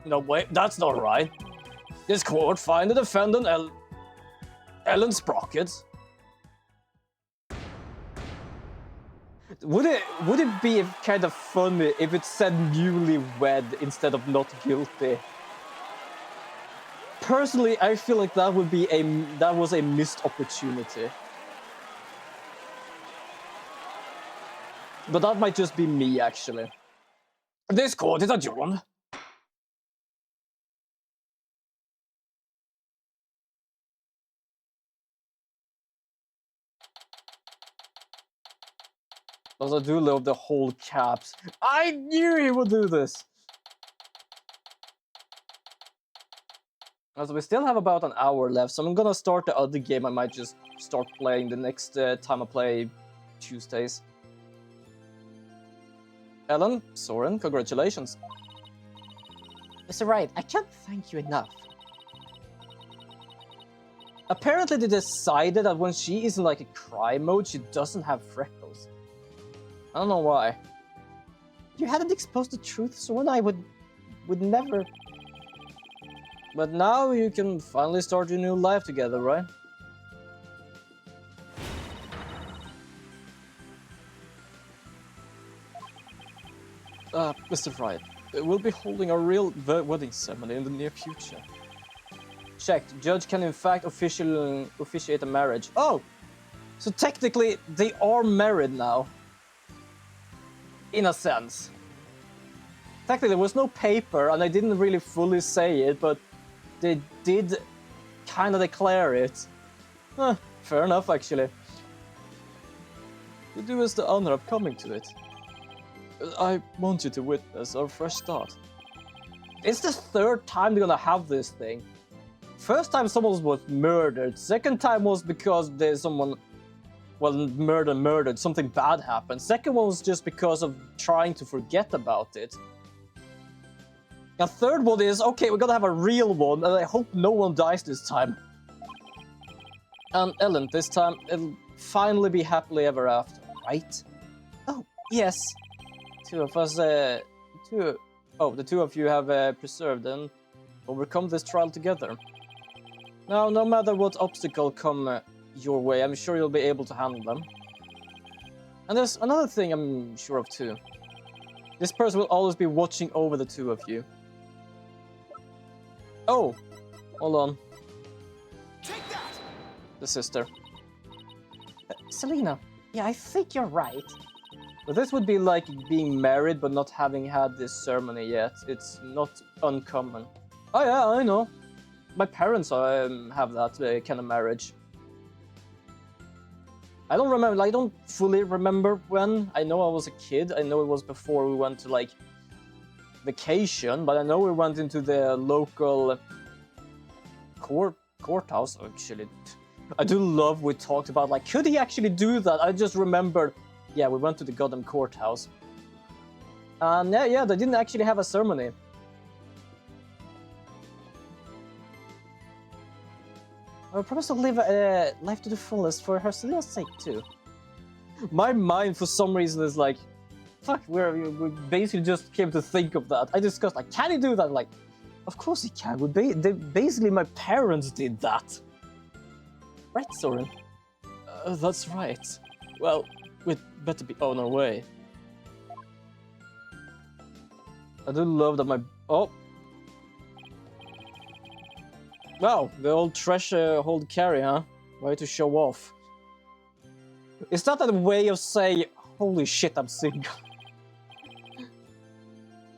No, wait, that's not right. This court find the defendant Ellen Sprocket. Would it be kind of funny if it said newlywed instead of not guilty? Personally, I feel like that was a missed opportunity. But that might just be me, actually. This court is adjourned. Also, I do love the whole caps. I knew he would do this! Also, we still have about an hour left, so I'm gonna start the other game. I might just start playing the next time I play Tuesdays. Ellen, Soren, congratulations. Mr. Wright, I can't thank you enough. Apparently they decided that when she is in like a cry mode, she doesn't have freckles. I don't know why. If you hadn't exposed the truth, Soren, I would never... But now you can finally start your new life together, right? Mr. Wright, we'll be holding a real wedding ceremony in the near future. Checked. Judge can in fact officiate a marriage. Oh! So technically, they are married now. In a sense. Technically, there was no paper, and I didn't really fully say it, but they did kind of declare it. Fair enough, actually. You do us the honor of coming to it. I want you to witness our fresh start. It's the third time they're gonna have this thing. First time someone was murdered. Second time was because there's someone, well, murdered. Something bad happened. Second one was just because of trying to forget about it. And third one is, okay, we're gonna have a real one, and I hope no one dies this time. And Ellen, this time, it'll finally be happily ever after, right? Oh, yes. Two of us, the two of you have preserved and overcome this trial together. Now, no matter what obstacle come your way, I'm sure you'll be able to handle them. And there's another thing I'm sure of too. This person will always be watching over the two of you. Oh, hold on. Take that! The sister. Selena, yeah, I think you're right. But this would be like being married but not having had this ceremony yet. It's not uncommon. Oh yeah, I know. My parents have that kind of marriage. I don't remember, I don't fully remember when. I know I was a kid. I know it was before we went to like vacation, but I know we went into the local courthouse actually. I do love we talked about like, could he actually do that? I just remembered, yeah, we went to the goddamn courthouse. And yeah, they didn't actually have a ceremony. I promise to live life to the fullest for her Selena's sake too. My mind for some reason is like, fuck, we basically just came to think of that. I discussed, like, can he do that? Like, of course he can. Basically, my parents did that. Right, Soren? That's right. Well, we'd better be on our way. I do love that my... Oh! Wow, the old treasure hold carry, huh? Way to show off. Is that a way of saying, holy shit, I'm single?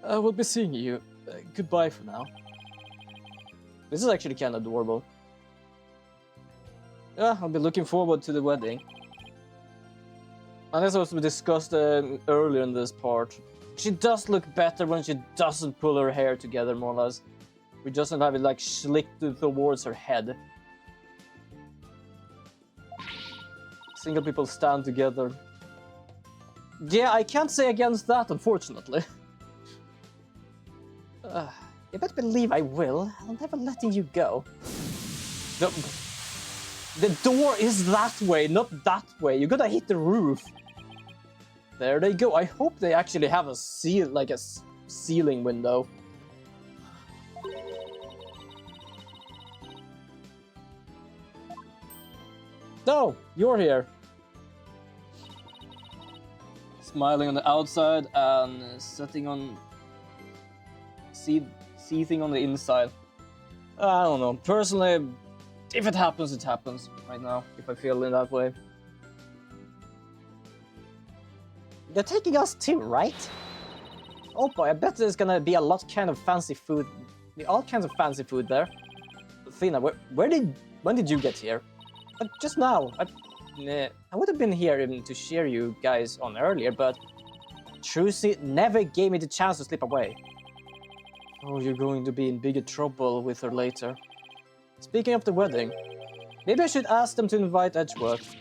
We'll be seeing you. Goodbye for now. This is actually kind of adorable. Yeah, I'll be looking forward to the wedding. And as we discussed earlier in this part, she does look better when she doesn't pull her hair together, more or less. We just don't have it like slicked towards her head. Single people stand together. Yeah, I can't say against that, unfortunately. You better believe I will. I'm never letting you go. The door is that way, not that way. You gotta hit the roof. There they go. I hope they actually have a ceiling window. No, you're here. Smiling on the outside and sitting on... seething on the inside. I don't know. Personally, if it happens, it happens. Right now, if I feel in that way. They're taking us too, right? Oh boy, I bet there's gonna be a lot kind of fancy food. All kinds of fancy food there. Athena, when did you get here? Just now. I would have been here even to cheer you guys on earlier, but Trucy never gave me the chance to slip away. Oh, you're going to be in bigger trouble with her later. Speaking of the wedding, maybe I should ask them to invite Edgeworth.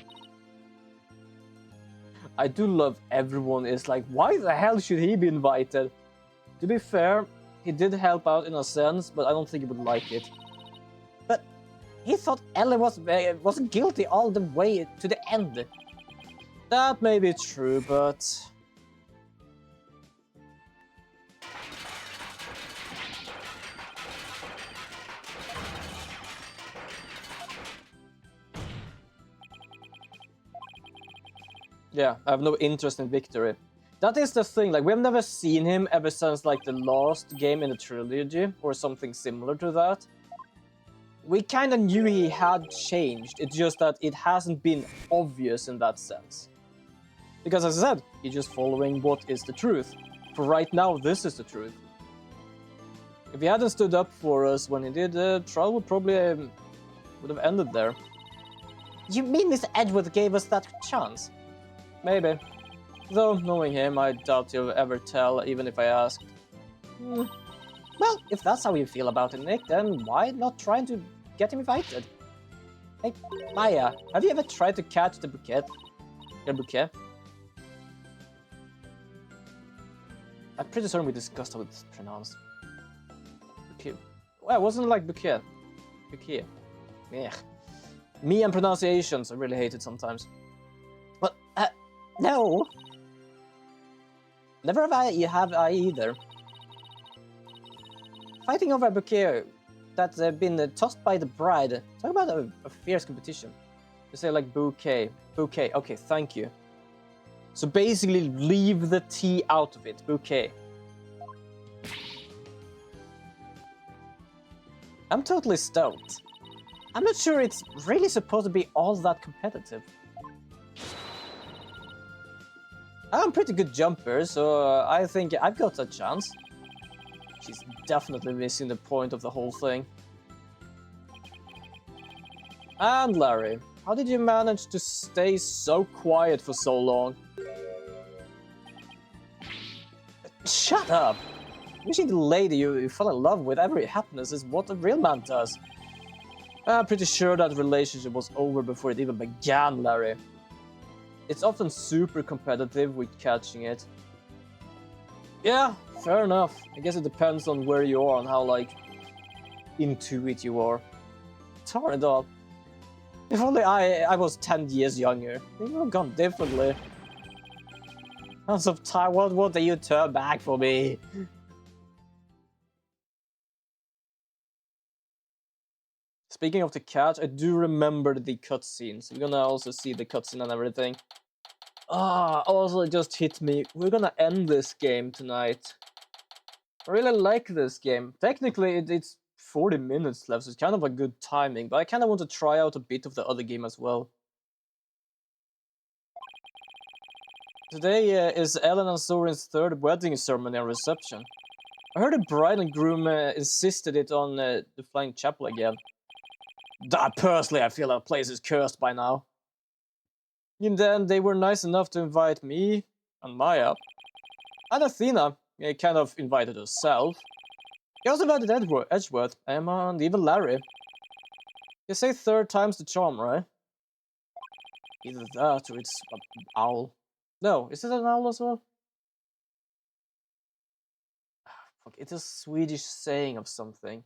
I do love everyone is like, why the hell should he be invited? To be fair, he did help out in a sense, but I don't think he would like it. But he thought Ellie was guilty all the way to the end. That may be true, but... yeah, I have no interest in victory. That is the thing, like, we have never seen him ever since, like, the last game in the trilogy, or something similar to that. We kinda knew he had changed, it's just that it hasn't been obvious in that sense. Because as I said, he's just following what is the truth. For right now, this is the truth. If he hadn't stood up for us when he did, the trial would probably would have ended there. You mean Mr. Edgeworth gave us that chance? Maybe. Though, knowing him, I doubt he'll ever tell, even if I asked. Well, if that's how you feel about it, Nick, then why not trying to get him invited? Hey, Maya, have you ever tried to catch the bouquet? The bouquet? I'm pretty certain we discussed how it's pronounced. Bouquet. Well, it wasn't like bouquet. Bouquet. Yeah. Me and pronunciations, I really hate it sometimes. Well, no. Never have I either. Fighting over a bouquet that's been tossed by the bride. Talk about a fierce competition. You say like bouquet. Bouquet. Okay, thank you. So basically, leave the T out of it. Bouquet. I'm totally stoked. I'm not sure it's really supposed to be all that competitive. I'm a pretty good jumper, so I think I've got a chance. She's definitely missing the point of the whole thing. And Larry, how did you manage to stay so quiet for so long? Shut up! Wishing the lady you fell in love with every happiness is what a real man does. I'm pretty sure that relationship was over before it even began, Larry. It's often super competitive with catching it. Yeah, fair enough. I guess it depends on where you are and how, like, into it you are. Darn it all. If only I was 10 years younger, it would have gone differently. Hands of time, what do you turn back for me? Speaking of the catch, I do remember the cutscenes. We're gonna also see the cutscene and everything. Also it just hit me. We're gonna end this game tonight. I really like this game. Technically, it's 40 minutes left, so it's kind of a good timing, but I kind of want to try out a bit of the other game as well. Today is Ellen and Soren's third wedding ceremony and reception. I heard the bride and groom insisted it on the Flying Chapel again. Personally, I feel that place is cursed by now. And then they were nice enough to invite me and Maya. And Athena kind of invited herself. He also invited Edgeworth, Emma, and even Larry. You say third time's the charm, right? Either that or it's an owl. No, is it an owl as well? Fuck, it's a Swedish saying of something.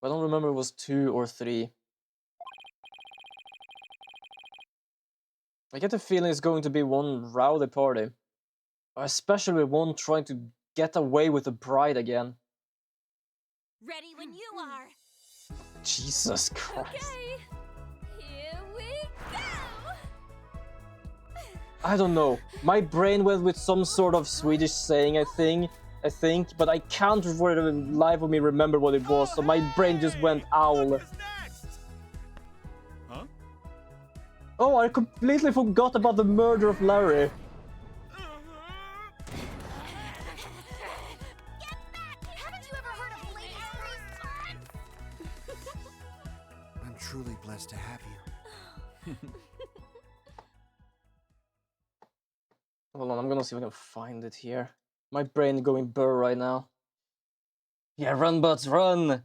I don't remember if it was 2 or 3. I get the feeling it's going to be one rowdy party. Especially one trying to get away with the bride again. Ready when you are. Jesus Christ. Okay, here we go. I don't know. My brain went with some sort of Swedish saying, I think, but I can't for the life of me remember what it was, so my brain just went owl. What is next? Huh? Oh, I completely forgot about the murder of Larry. Get back! Haven't you ever heard of ladies' first? I'm truly blessed to have you. Hold on, I'm gonna see if I can find it here. My brain going burr right now. Yeah, run, Butts, run!